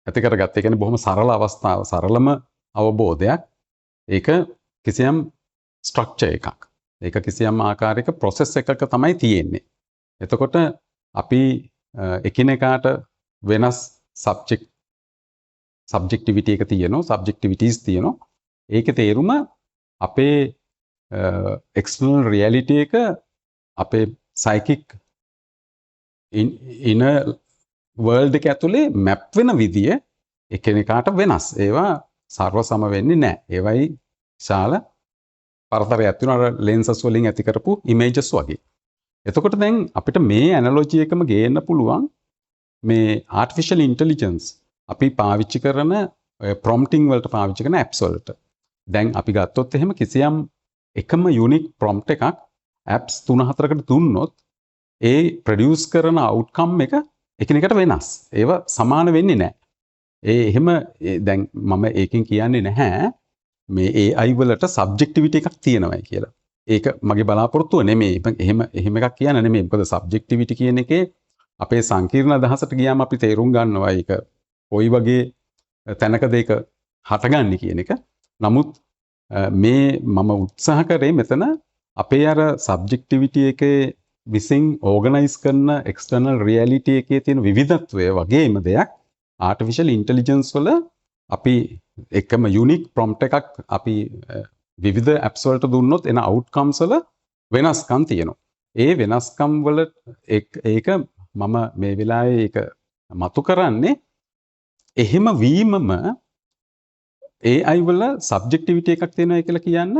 ඇති කරගත්ත. ඒ කියන්නේ බොහොම සරල අවස්ථාව, සරලම අවබෝධයක්. ඒක කිසියම් ස්ට්‍රක්චර් එකක්. ඒක කිසියම් ආකාරයක ප්‍රොසෙස් එකක තමයි තියෙන්නේ. එතකොට අපි එකිනෙකාට වෙනස් සබ්ජෙක්ටිවිටි එක තියෙනවා, සබ්ජෙක්ටිවිටීස් තියෙනවා. ඒකේ තේරුම අපේ එක්ස්ටර්නල් රියැලිටි එක අපේ සයිකික් ඉන වර්ල්ඩ් එක ඇතුලේ මැප් වෙන විදිය එකිනෙකාට වෙනස්. ඒවා සර්ව සම වෙන්නේ නැහැ. ඒවයි විශාල පරතරයක් තියෙනවා අර ලෙන්සස් වලින් ඇති කරපු ඉමේජස් වගේ. එතකොට දැන් අපිට මේ ඇනලොජි එකම ගේන්න පුළුවන් මේ ආටිෆිෂල් ඉන්ටෙලිජන්ස් අපි පාවිච්චි කරන ප්‍රොම්ප්ටිං වලට පාවිච්චි කරන ඇප්ස් වලට. දැන් අපි ගත්තොත් එහෙම කිසියම් එකම යුනික් ප්‍රොම්ප්ට් එකක් ඇප්ස් 3-4කට දුන්නොත් ඒ ප්‍රොඩියුස් කරන අවුට්කම් එක එකිනෙකට වෙනස්. ඒව සමාන වෙන්නේ නැහැ. එහෙම දැන් මම ඒකෙන් කියන්නේ නැහැ මේ AI වලට සබ්ජෙක්ටිවිටි එකක් තියෙනවායි කියලා. ඒක මගේ බලාපොරොත්තුව නෙමෙයි. එහෙම එකක් කියන්න නෙමෙයි. මොකද සබ්ජෙක්ටිවිටි කියන එකේ අපේ සංකීර්ණ අදහසට ගියාම අපි තේරුම් ගන්නවා ඒක කොයි වගේ තැනකද ඒක හටගන්නේ කියන එක. නමුත් මේ මම උත්සාහ කරේ මෙතන අපේ අර සබ්ජෙක්ටිවිටි එකේ විසින් ඕගනයිස් කරන එක්ස්ටර්නල් රියැලිටි එකේ තියෙන විවිධත්වය වගේම දෙයක් ආටිෆිෂල් ඉන්ටෙලිජන්ස් වල අපි එකම යුනික් ප්‍රොම්ප්ට් එකක් අපි විවිධ ඇප්ස් වලට දුන්නොත් එන අවුට්කම්ස් වල වෙනස්කම් තියෙනවා. ඒ වෙනස්කම් වල ඒක මම මේ වෙලාවේ ඒක මතු කරන්නේ එහෙම වීමම AI වල සබ්ජෙක්ටිවිටි එකක් තියෙනවා කියලා කියන්න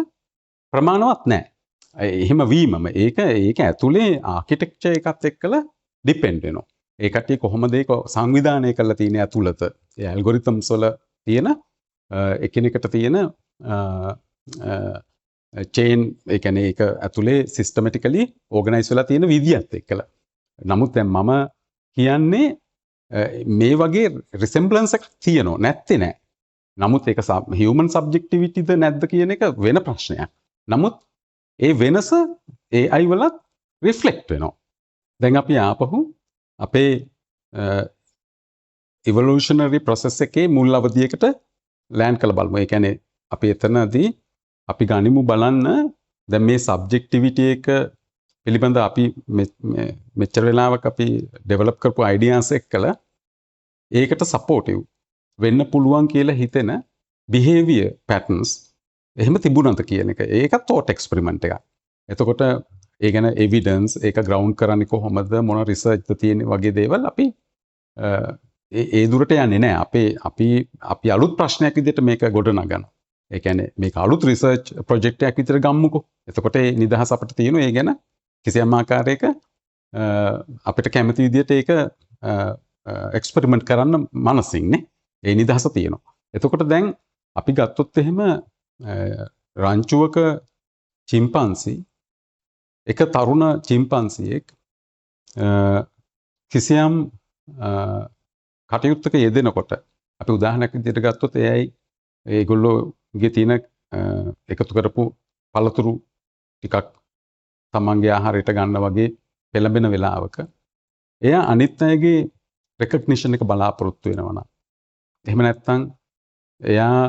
ප්‍රමාණවත් නැහැ. එහෙම වීමම ඒක ඇතුලේ ආකිටෙක්චර් එකත් එක්කලා ඩිපෙන්ඩ් වෙනවා. ඒ කට්ටිය කොහොමද ඒක සංවිධානය කරලා තියෙන්නේ ඇතුළත. ඒ ඇල්ගොරිතම්ස් වල තියෙන එකිනෙකට තියෙන චේන් ඒ කියන්නේ ඒක ඇතුලේ සිස්ටමැටිකලි ඕගනයිස් වෙලා තියෙන විදියත් එක්කලා. නමුත් දැන් මම කියන්නේ මේ වගේ රිසෙම්බලන්ස් එකක් තියෙනවා නැත්තේ නෑ. නමුත් ඒක හියුමන් සබ්ජෙක්ටිවිටිද නැද්ද කියන එක වෙන ප්‍රශ්නයක්. නමුත් ඒ වෙනස AI වලත් රිෆ්ලෙක්ට් වෙනවා. දැන් අපි ආපහු අපේ ඉවොලූෂනරි ප්‍රොසෙස් එකේ මුල් අවධියකට ලෑන්ඩ් කරලා බලමු. ඒ කියන්නේ අපි එතනදී අපි ගනිමු බලන්න දැන් මේ සබ්ජෙක්ටිවිටි එක පිළිබඳ අපි මෙච්චර වෙලාවක් අපි ඩෙවලොප් කරපු අයිඩියාස් එක්කලා ඒකට සපෝටිව් වෙන්න පුළුවන් කියලා හිතෙන බිහේවියර් පැටර්න්ස් එහෙම තිබුණාද කියන එක. ඒකත් තෝට් එක්ස්පෙරිමන්ට් එකක්. එතකොට ඒ ගැන එවිඩන්ස් ඒක ග්‍රවුන්ඩ් කරන්නේ කොහොමද මොන රිසර්ච්ද තියෙන්නේ වගේ දේවල් අපි ඒ දුරට යන්නේ නැහැ. අපි අලුත් ප්‍රශ්නයක් විදිහට මේක ගොඩනගනවා. ඒ කියන්නේ මේක අලුත් රිසර්ච් ප්‍රොජෙක්ට් එකක් විතර ගම්මුකෝ. එතකොට ඒ නිදහස අපිට තියෙනවා. ඒ ගැන කිසියම් ආකාරයක අපිට කැමති විදිහට ඒක එක්ස්පෙරිමන්ට් කරන්න මනසින්නේ. ඒ නිදහස තියෙනවා. එතකොට දැන් අපි ගත්තොත් එහෙම රංචුවක චිම්පන්සි එක තරුණ චිම්පන්සියෙක් කිසියම් කටයුත්තක යෙදෙනකොට අපි උදාහරණයක් විදිහට ගත්තොත් එයයි ඒගොල්ලෝගේ තියෙන එකතු කරපු පළතුරු ටිකක් තමන්ගේ ආහාරයට ගන්න වගේ පෙළඹෙන වෙලාවක එයා අනිත් අයගේ රෙකග්නිෂන් එක බලාපොරොත්තු වෙනවා නම් එහෙම නැත්නම් එයා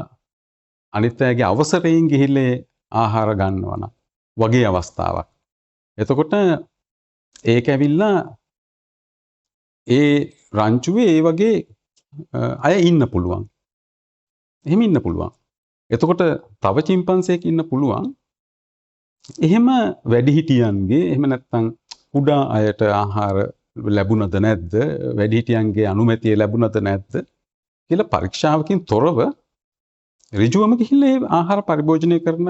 අනිත් අයගේ අවසරයෙන් ගිහිල්ලා ආහාර ගන්නවා නම් වගේ අවස්ථාවක්. එතකොට ඒක ඇවිල්ලා ඒ රංචුවේ ඒ වගේ අය ඉන්න පුළුවන්. එහෙම ඉන්න පුළුවන්. එතකොට තව චිම්පන්සියෙක් ඉන්න පුළුවන්. එහෙම වැඩිහිටියන්ගේ එහෙම නැත්නම් කුඩා අයට ආහාර ලැබුණද නැද්ද? වැඩිහිටියන්ගේ අනුමැතිය ලැබුණද නැද්ද? කියලා පරීක්ෂාවකින් තොරව ඍජුවම ගිහිල්ලා ඒ ආහාර පරිභෝජනය කරන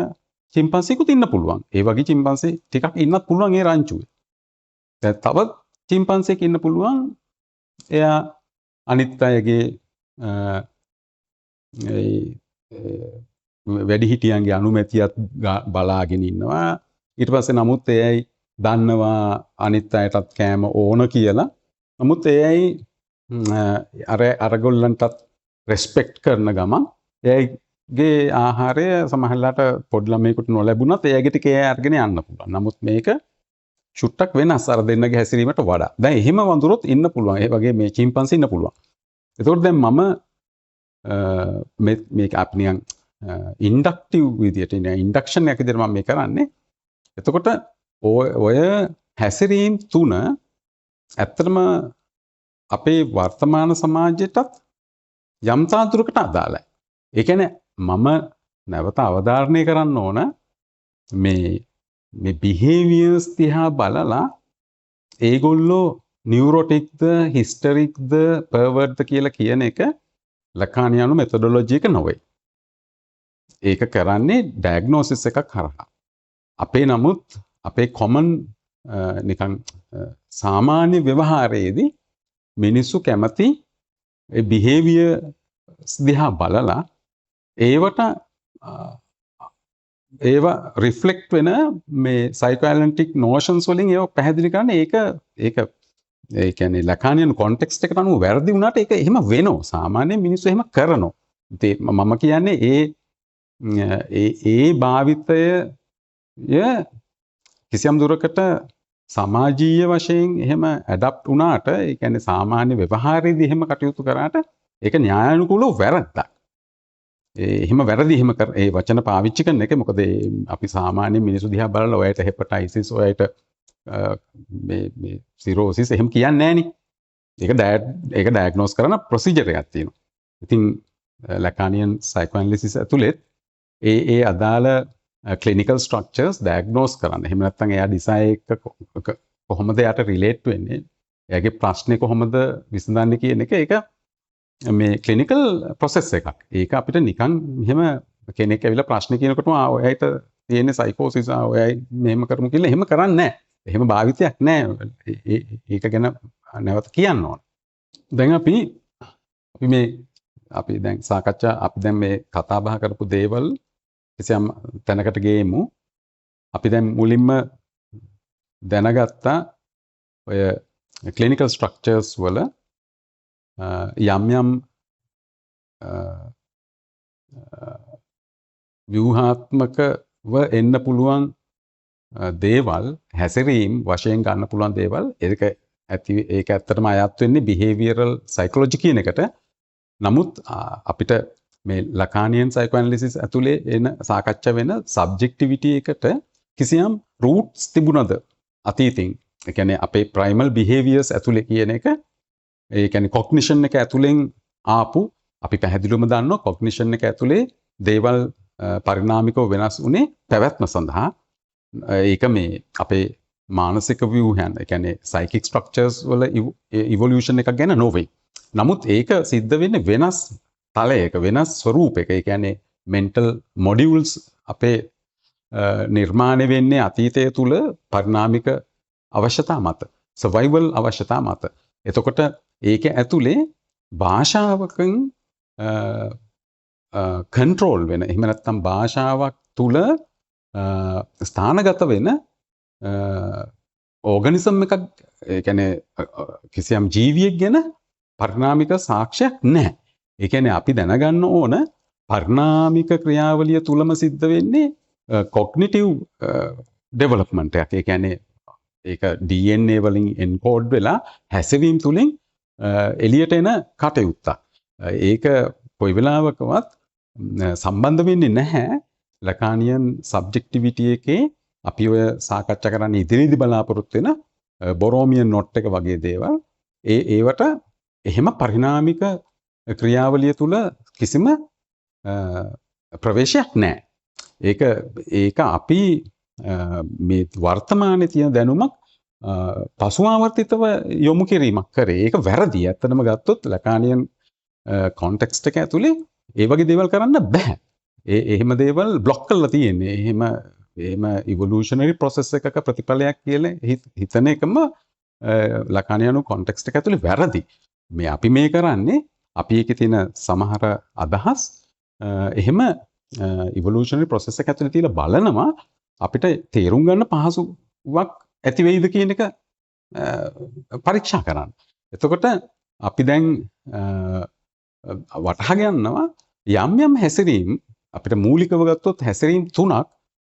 චිම්පන්සියෙකුත් ඉන්න පුළුවන්. ඒ වගේ චිම්පන්සි ටිකක් ඉන්නත් පුළුවන් ඒ රංචුවේ. දැන් තව චිම්පන්සියෙක් ඉන්න පුළුවන්. එයා අනිත් අයගේ වැඩිහිටියන්ගේ අනුමැතියත් බලාගෙන ඉන්නවා. ඊට පස්සේ නමුත් එයයි දන්නවා අනිත් අයටත් කෑම ඕන කියලා. නමුත් එයයි අරගොල්ලන්ටත් රෙස්පෙක්ට් කරන ගමන් එයගේ ආහාරය සමහරලාට පොඩි ළමයෙකුට නොලැබුණත් එයාගේ ටික එයා අරගෙන යන්න පුළුවන්. නමුත් මේක චුට්ටක් වෙනස් අර දෙන්නගේ හැසිරීමට වඩා. දැන් එහෙම වඳුරොත් ඉන්න පුළුවන්. ඒ වගේ මේ චිම්පන්සි ඉන්න පුළුවන්. එතකොට දැන් මම මේක අපි නිකන් ඉන්ඩක්ටිව් විදියට නේ ඉන්ඩක්ෂන් එකක් විදියට මම මේ කරන්නේ. එතකොට ඔය හැසිරීම් තුන ඇත්තටම අපේ වර්තමාන සමාජයටත් යම් තාදුරකට අදාළයි. ඒ කියන්නේ මම නැවත අවධාරණය කරන්න ඕන මේ බිහේවියර්ස් දිහා බලලා ඒගොල්ලෝ නියුරොටික්ද හිස්ටරික්ද පර්වර්ට්ද කියලා කියන එක ලකානියානු මෙතොඩොලොජි එක නොවේ. ඒක කරන්නේ ඩයග්නෝසිස් එකක් හරහා. අපේ නමුත් අපේ කොමන් නිකන් සාමාන්‍ය ව්‍යවහාරයේදී මිනිස්සු කැමති බිහේවියර්ස් දිහා බලලා ඒවා රිෆ්ලෙක්ට් වෙන මේ සයිකෝඇනලිටික් නොෂන්ස් වලින් ඒව පැහැදිලි කරන්න ඒක ඒ කියන්නේ ලකානියන් කොන්ටෙක්ස්ට් එකට අනුව වැරදි වුණාට ඒක එහෙම වෙනවා. සාමාන්‍යයෙන් මිනිස්සු එහෙම කරනවා. මම කියන්නේ ඒ භාවිතය කිසියම් දුරකට සමාජීය වශයෙන් එහෙම ඇඩප්ට් වුණාට ඒ කියන්නේ සාමාන්‍ය ව්‍යවහාරයේදී එහෙම කටයුතු කරාට ඒක න්‍යායානුකූලව වැරද්දක්. එහෙම වැරදි එහෙම ඒ වචන පාවිච්චි කරන එක මොකද අපි සාමාන්‍ය මිනිස්සු දිහා බලලා ඔයයට හෙපටයිසිස් ඔයයට මේ සිරෝසිස් එහෙම කියන්නේ නැහනේ. ඒක ඩයග්නෝස් කරන ප්‍රොසීජර් එකක් තියෙනවා. ඉතින් ලකානියන් සයිකෝඇනලිසිස් ඇතුළේ ඒ අදාළ ක්ලිනිකල් ස්ට්‍රක්චර්ස් ඩයග්නෝස් කරන්න. එහෙම නැත්නම් එයා ඩිසයින් එක කොහොමද යාට රිලේට් වෙන්නේ? එයාගේ ප්‍රශ්නේ කොහොමද විසඳන්නේ කියන එක ඒක මේ ක්ලිනිකල් ප්‍රොසෙස් එකක්. ඒක අපිට නිකන් මෙහෙම කෙනෙක් ඇවිල්ලා ප්‍රශ්න කියනකොටම ඔයයිට තියෙන සයිකෝසිස් ඔයයි මෙහෙම කරමු කියලා එහෙම කරන්නේ නැහැ. එහෙම භාවිතයක් නැහැ. ඒක ගැන නැවත කියන්න ඕන. දැන් අපි දැන් සාකච්ඡා අපි දැන් මේ කතා බහ කරපු දේවල් කිසියම් තැනකට ගේමු. අපි දැන් මුලින්ම දැනගත්තා ඔය ක්ලිනිකල් ස්ට්‍රක්චර්ස් වල යම් ව්‍යුහාත්මකව එන්න පුළුවන් දේවල් හැසිරීම් වශයෙන් ගන්න පුළුවන් දේවල් ඒක ඇත්තටම අයත් වෙන්නේ බිහේවියරල් සයිකොලොජි කියන එකට. නමුත් අපිට මේ ලකානියන් සයිකෝඇනලිසිස් ඇතුලේ එන සාකච්ඡා වෙන සබ්ජෙක්ටිවිටි එකට කිසියම් රූට්ස් තිබුණද අතීතින්. ඒ කියන්නේ අපේ ප්‍රයිමල් බිහේවියර්ස් ඇතුලේ කියන එක ඒ කියන්නේ කොග්නිෂන් එක ඇතුලෙන් ආපු අපි පැහැදිලිවම දන්නවා කොග්නිෂන් එක ඇතුලේ දේවල් පරිණාමිකව වෙනස් වුණේ පැවැත්ම සඳහා. ඒක මේ අපේ මානසික ව්‍යුහයන් ඒ කියන්නේ සයිකික් ස්ට්‍රක්චර්ස් වල ඉවොලියුෂන් එකක් ගැන නොවේ. නමුත් ඒක සිද්ධ වෙන්නේ වෙනස් තලයක වෙනස් ස්වරූපයක. ඒ කියන්නේ මෙන්ටල් මොඩියුල්ස් අපේ නිර්මාණය වෙන්නේ අතීතය තුල පරිණාමික අවශ්‍යතා මත, සර්වයිවල් අවශ්‍යතා මත. එතකොට ඒක ඇතුලේ භාෂාවකින් කන්ට්‍රෝල් වෙන එහෙම නැත්නම් භාෂාවක් තුල ස්ථානගත වෙන ඕගනිසම් එකක් ඒ කියන්නේ කිසියම් ජීවියෙක් ගැන පරිණාමික සාක්ෂියක් නැහැ. ඒ කියන්නේ අපි දැනගන්න ඕන පරිණාමික ක්‍රියාවලිය තුලම සිද්ධ වෙන්නේ කොග්නිටිව් ඩෙවලොප්මන්ට් එකක්. ඒ කියන්නේ ඒක DNA වලින් එන්කෝඩ් වෙලා හැසිරීම තුලින් එළියට එන කටයුත්තක්. ඒක කොයි වෙලාවකවත් සම්බන්ධ වෙන්නේ නැහැ ලකානියන් සබ්ජෙක්ටිවිටි එකේ අපි ඔය සාකච්ඡා කරන්න ඉදිරියේදී බලාපොරොත්තු වෙන බොරෝමියන් නොට් එක වගේ දේවල් ඒවට එහෙම පරිණාමික ක්‍රියාවලිය තුල කිසිම ප්‍රවේශයක් නැහැ. ඒක අපි මේ වර්තමානයේ තියෙන දැනුමක් පසුආවර්තිතව යොමු කිරීමක් කරේ. ඒක වැරදි. ඇත්තටම ගත්තොත් ලකානියන් කොන්ටෙක්ස්ට් එක ඇතුලේ ඒ වගේ දේවල් කරන්න බෑ. එහෙම දේවල් බ්ලොක් කරලා තියෙන්නේ. එහෙම ඉවොලූෂනරි ප්‍රොසෙස් එකක ප්‍රතිඵලයක් කියලා හිතන එකම ලකානියන් කොන්ටෙක්ස්ට් එක ඇතුලේ වැරදි. අපි මේ කරන්නේ අපි ඒකේ තියෙන සමහර අදහස් එහෙම ඉවොලූෂනරි ප්‍රොසෙස් එක ඇතුලේ තියලා බලනවා අපිට තේරුම් ගන්න පහසුවක් ඇති වෙයිද කියන එක පරීක්ෂා කරන්න. එතකොට අපි දැන් වටහා ගන්නවා යම් හැසිරීම් අපිට මූලිකව ගත්තොත් හැසිරීම් තුනක්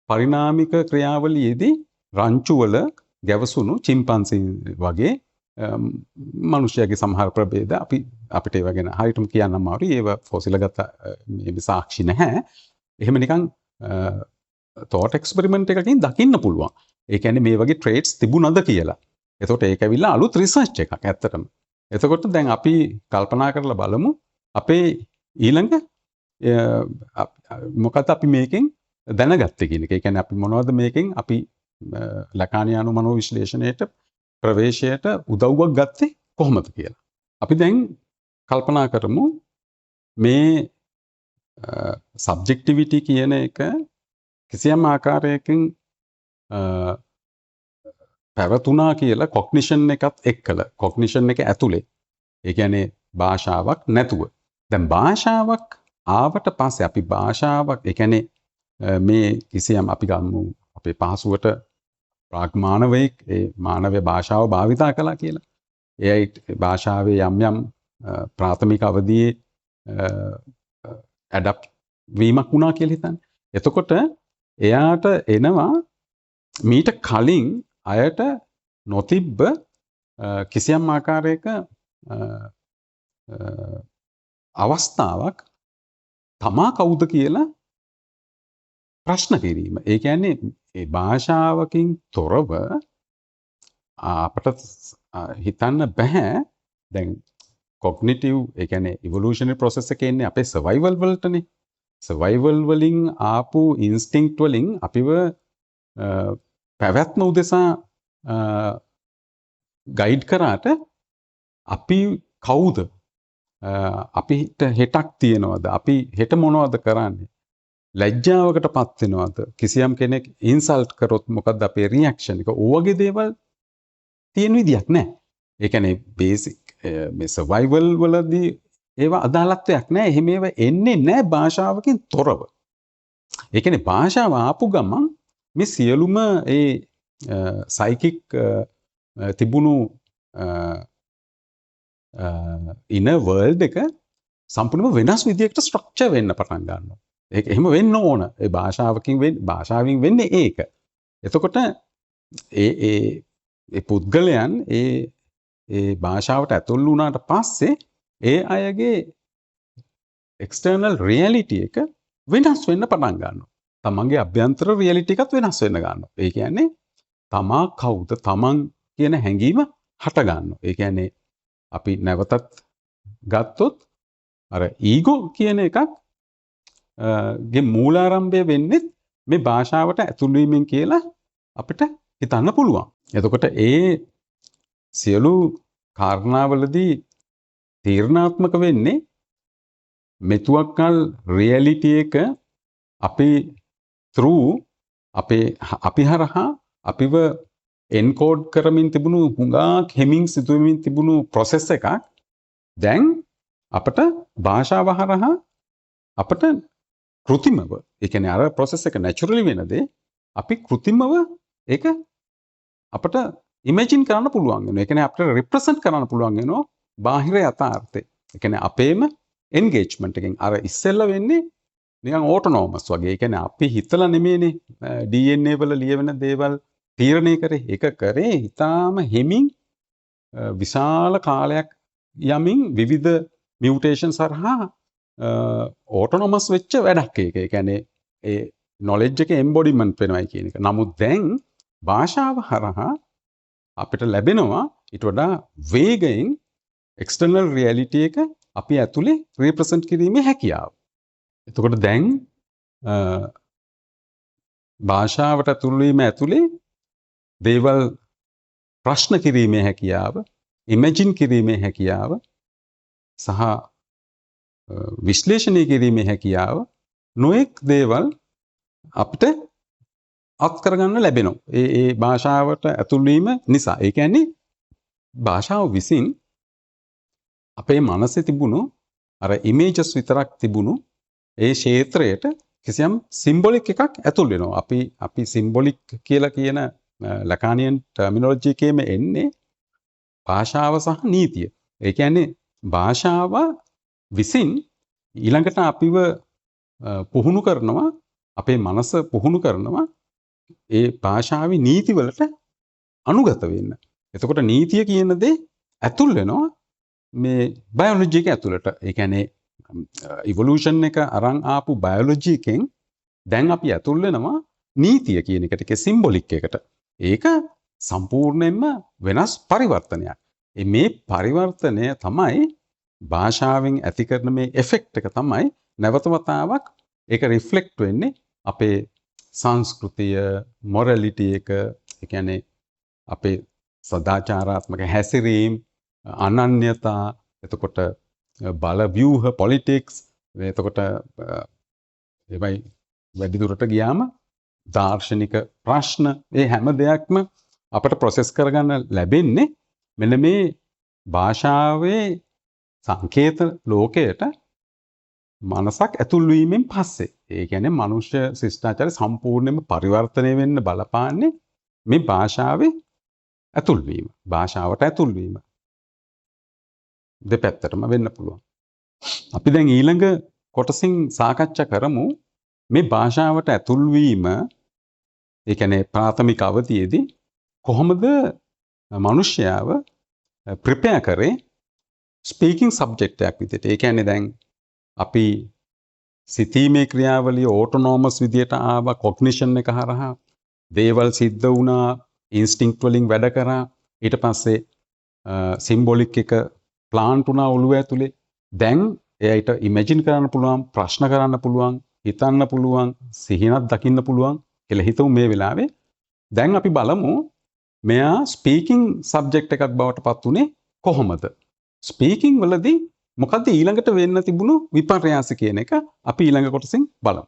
පරිණාමික ක්‍රියාවලියේදී රංචුවල ගැවසුණු චිම්පන්සි වගේ මනුෂ්‍යයාගේ සමහර ප්‍රභේද අපිට ඒව ගැන හරියටම කියන්න අමාරුයි. ඒව ෆොසිලගත මේ සාක්ෂි නැහැ. එහෙම නිකන් තෝට් එක්ස්පෙරිමන්ට් එකකින් දකින්න පුළුවන්. ඒ කියන්නේ මේ වගේ ට්‍රේට්ස් තිබුණද කියලා. එතකොට ඒක ඇවිල්ලා අලුත් රිසර්ච් එකක් ඇත්තටම. එතකොට දැන් අපි කල්පනා කරලා බලමු අපේ ඊළඟ මොකද අපි මේකෙන් දැනගත්තේ කියන එක. ඒ කියන්නේ අපි මොනවද මේකෙන් අපි ලකානියානු මනෝ විශ්ලේෂණයට ප්‍රවේශයට උදව්වක් ගත්තේ කොහොමද කියලා. අපි දැන් කල්පනා කරමු මේ සබ්ජෙක්ටිවිටි කියන එක කිසියම් ආකාරයකින් පැවතුනා කියලා කොග්නිෂන් එකත් එක්කලා කොග්නිෂන් එක ඇතුලේ. ඒ කියන්නේ භාෂාවක් නැතුව. දැන් භාෂාවක් ආවට පස්සේ අපි භාෂාවක් ඒ කියන්නේ මේ කිසියම් අපි ගමු අපේ පහසුවට ප්‍රාග්මානවෙක් ඒ මානවය භාෂාව භාවිතා කළා කියලා. එයයි භාෂාවේ යම් ප්‍රාථමික අවධියේ ඇඩප්ට් වීමක් වුණා කියලා හිතන්න. එතකොට එයාට එනවා මීට කලින් අයට නොතිබ්බ කිසියම් ආකාරයක අවස්ථාවක් තමා කවුද කියලා ප්‍රශ්න කිරීම. ඒ කියන්නේ ඒ භාෂාවකින් තොරව අපට හිතන්න බෑ දැන් කොග්නිටිව් ඒ කියන්නේ ඉවොලූෂනරි ප්‍රොසෙස් එකේ ඉන්නේ අපේ සර්වයිවල් වලටනේ. සර්වයිවල් වලින් ආපු ඉන්ස්ටින්ක්ට් වලින් අපිව පැවැත්ම උදෙසා ගයිඩ් කරාට අපි කවුද? අපිට හෙටක් තියෙනවද? අපි හෙට මොනවද කරන්නේ? ලැජ්ජාවකට පත් වෙනවද? කිසියම් කෙනෙක් ඉන්සල්ට් කරොත් මොකක්ද අපේ රියැක්ෂන් එක? ඕ වගේ දේවල් තියෙන විදියක් නැහැ. ඒ කියන්නේ බේසික් මේ සර්වයිවල් වලදී ඒවා අදාළත්වයක් නැහැ. එහෙම ඒවා එන්නේ නැහැ භාෂාවකින් තොරව. ඒ කියන්නේ භාෂාව ආපු ගමන් මේ සියලුම ඒ සයිකික් තිබුණු ඉන වර්ල්ඩ් එක සම්පූර්ණයෙන්ම වෙනස් විදියකට ස්ට්‍රක්චර් වෙන්න පටන් ගන්නවා. ඒක එහෙම වෙන්න ඕන. ඒ භාෂාවෙන් වෙන්නේ ඒක. එතකොට ඒ පුද්ගලයන් ඒ භාෂාවට ඇතුල් වුණාට පස්සේ ඒ අයගේ එක්ස්ටර්නල් රියැලිටි එක වෙනස් වෙන්න පටන් ගන්නවා. තමන්ගේ අභ්‍යන්තර රියැලිටි එකත් වෙනස් වෙන්න ගන්නවා. ඒ කියන්නේ තමා කවුද තමන් කියන හැඟීම හට ගන්නවා. ඒ කියන්නේ අපි නැවතත් ගත්තොත් අර ඊගෝ කියන එකක් ගේ මූලාරම්භය වෙන්නේ මේ භාෂාවට ඇතුල් වීමෙන් කියලා අපිට හිතන්න පුළුවන්. එතකොට ඒ සියලු කාරණාවලදී තීරණාත්මක වෙන්නේ මෙතුවක්කල් රියැලිටි එක අපි through අපි හරහා අපිව එන්කෝඩ් කරමින් තිබුණු හුඟක් හෙමින් සිදුවමින් තිබුණු ප්‍රොසෙස් එකක් දැන් අපට භාෂාව හරහා අපට කෘතිමව ඒ කියන්නේ අර ප්‍රොසෙස් එක නැචරලි වෙන දේ අපි කෘතිමව ඒක අපට ඉමේජින් කරන්න පුළුවන් වෙනවා. ඒ කියන්නේ අපිට රිප්‍රසන්ට් කරන්න පුළුවන් වෙනවා බාහිර යථාර්ථය. ඒ කියන්නේ අපේම එන්ගේජ්මන්ට් එකෙන්. අර ඉස්සෙල්ලා වෙන්නේ නිකන් ඕටෝනෝමස් වගේ. ඒ කියන්නේ අපි හිතලා නෙමෙයිනේ DNA වල ලියවෙන දේවල් තීරණය කරේ. ඒක කරේ ඊටාම හිමින් විශාල කාලයක් යමින් විවිධ මියුටේෂන්ස් හරහා ඕටෝනොමස් වෙච්ච වැඩක් ඒක. ඒ කියන්නේ ඒ නොලෙජ් එක එම්බොඩිමන්ට් වෙනවයි කියන එක. නමුත් දැන් භාෂාව හරහා අපිට ලැබෙනවා ඊට වඩා වේගයෙන් එක්ස්ටර්නල් රියැලිටි එක අපි ඇතුලේ රිප්‍රසන්ට් කිරීමේ හැකියාව. එතකොට දැන් භාෂාවට ඇතුල් වීම ඇතුලේ දේවල් ප්‍රශ්න කිරීමේ හැකියාව, ඉමේජින් කිරීමේ හැකියාව සහ විශ්ලේෂණය කිරීමේ හැකියාව නොඑක් දේවල් අපිට අත් කරගන්න ලැබෙනවා. ඒ භාෂාවට ඇතුල් වීම නිසා. ඒ කියන්නේ භාෂාව විසින් අපේ මනසේ තිබුණු අර ඉමේජස් විතරක් තිබුණු ඒ ක්ෂේත්‍රයට කිසියම් සිම්බොලික් එකක් ඇතුල් වෙනවා. අපි සිම්බොලික් කියලා කියන ලකානියන් ටර්මිනොලොජි එකේම එන්නේ භාෂාව සහ නීතිය. ඒ කියන්නේ භාෂාව විසින් ඊළඟට අපිව පුහුණු කරනවා, අපේ මනස පුහුණු කරනවා ඒ භාෂාවේ නීතිවලට අනුගත වෙන්න. එතකොට නීතිය කියන දේ ඇතුල් වෙනවා මේ බයොලොජි එක ඇතුළට. ඒ කියන්නේ ඉවොලූෂන් එක අරන් ආපු බයොලොජි එකෙන් දැන් අපි ඇතුල් වෙනවා නීතිය කියන එකට, ඒක සිම්බොලික් එකට. ඒක සම්පූර්ණයෙන්ම වෙනස් පරිවර්තනයක්. මේ පරිවර්තනය තමයි භාෂාවෙන් ඇති කරන මේ එෆෙක්ට් එක තමයි නැවත වතාවක් ඒක රිෆ්ලෙක්ට් වෙන්නේ අපේ සංස්කෘතිය, මොරැලිටි එක, ඒ කියන්නේ අපේ සදාචාරාත්මක හැසිරීම්, අනන්‍යතා, එතකොට බල ව්‍යූහ, පොලිටික්ස්, එතකොට ඒවයි වැඩි දුරට ගියාම දාර්ශනික ප්‍රශ්න, මේ හැම දෙයක්ම අපට ප්‍රොසෙස් කරගන්න ලැබෙන්නේ මෙන්න මේ භාෂාවේ සංකේත ලෝකයට මනසක් ඇතුල් වීමෙන් පස්සේ. ඒ කියන්නේ මනුෂ්‍ය ශිෂ්ටාචාරය සම්පූර්ණයෙන්ම පරිවර්තනය වෙන්න බලපාන්නේ මේ භාෂාවේ ඇතුල් වීම. භාෂාවට ඇතුල් වීම. දෙපැත්තටම වෙන්න පුළුවන්. අපි දැන් ඊළඟ කොටසින් සාකච්ඡා කරමු මේ භාෂාවට ඇතුල් වීම, ඒ කියන්නේ ප්‍රාථමික අවධියේදී කොහොමද මනුෂ්‍යයාව ප්‍රිපෙයාර් කරේ ස්පීකින් සබ්ජෙක්ට් එකක් විදිහට. ඒ කියන්නේ දැන් අපි සිතීමේ ක්‍රියාවලිය ඕටෝනෝමස් විදියට ආවා, කොග්නිෂන් එක හරහා දේවල් සිද්ධ වුණා, ඉන්ස්ටින්ක්ට් වලින් වැඩ කරා, ඊට පස්සේ සිම්බොලික් එක ප්ලාන්ට් වුණා ඔළුව ඇතුලේ. දැන් එයාට ඉමේජින් කරන්න පුළුවන්, ප්‍රශ්න කරන්න පුළුවන්, හිතන්න පුළුවන්, සිහිනක් දකින්න පුළුවන් කියලා හිතමු මේ වෙලාවේ. දැන් අපි බලමු මෙයා ස්පීකින් සබ්ජෙක්ට් එකක් බවට පත් උනේ කොහොමද? ස්පීකින් වලදී මොකද්ද ඊළඟට වෙන්න තිබුණු විපර්යාස කියන එක අපි ඊළඟ කොටසින් බලමු.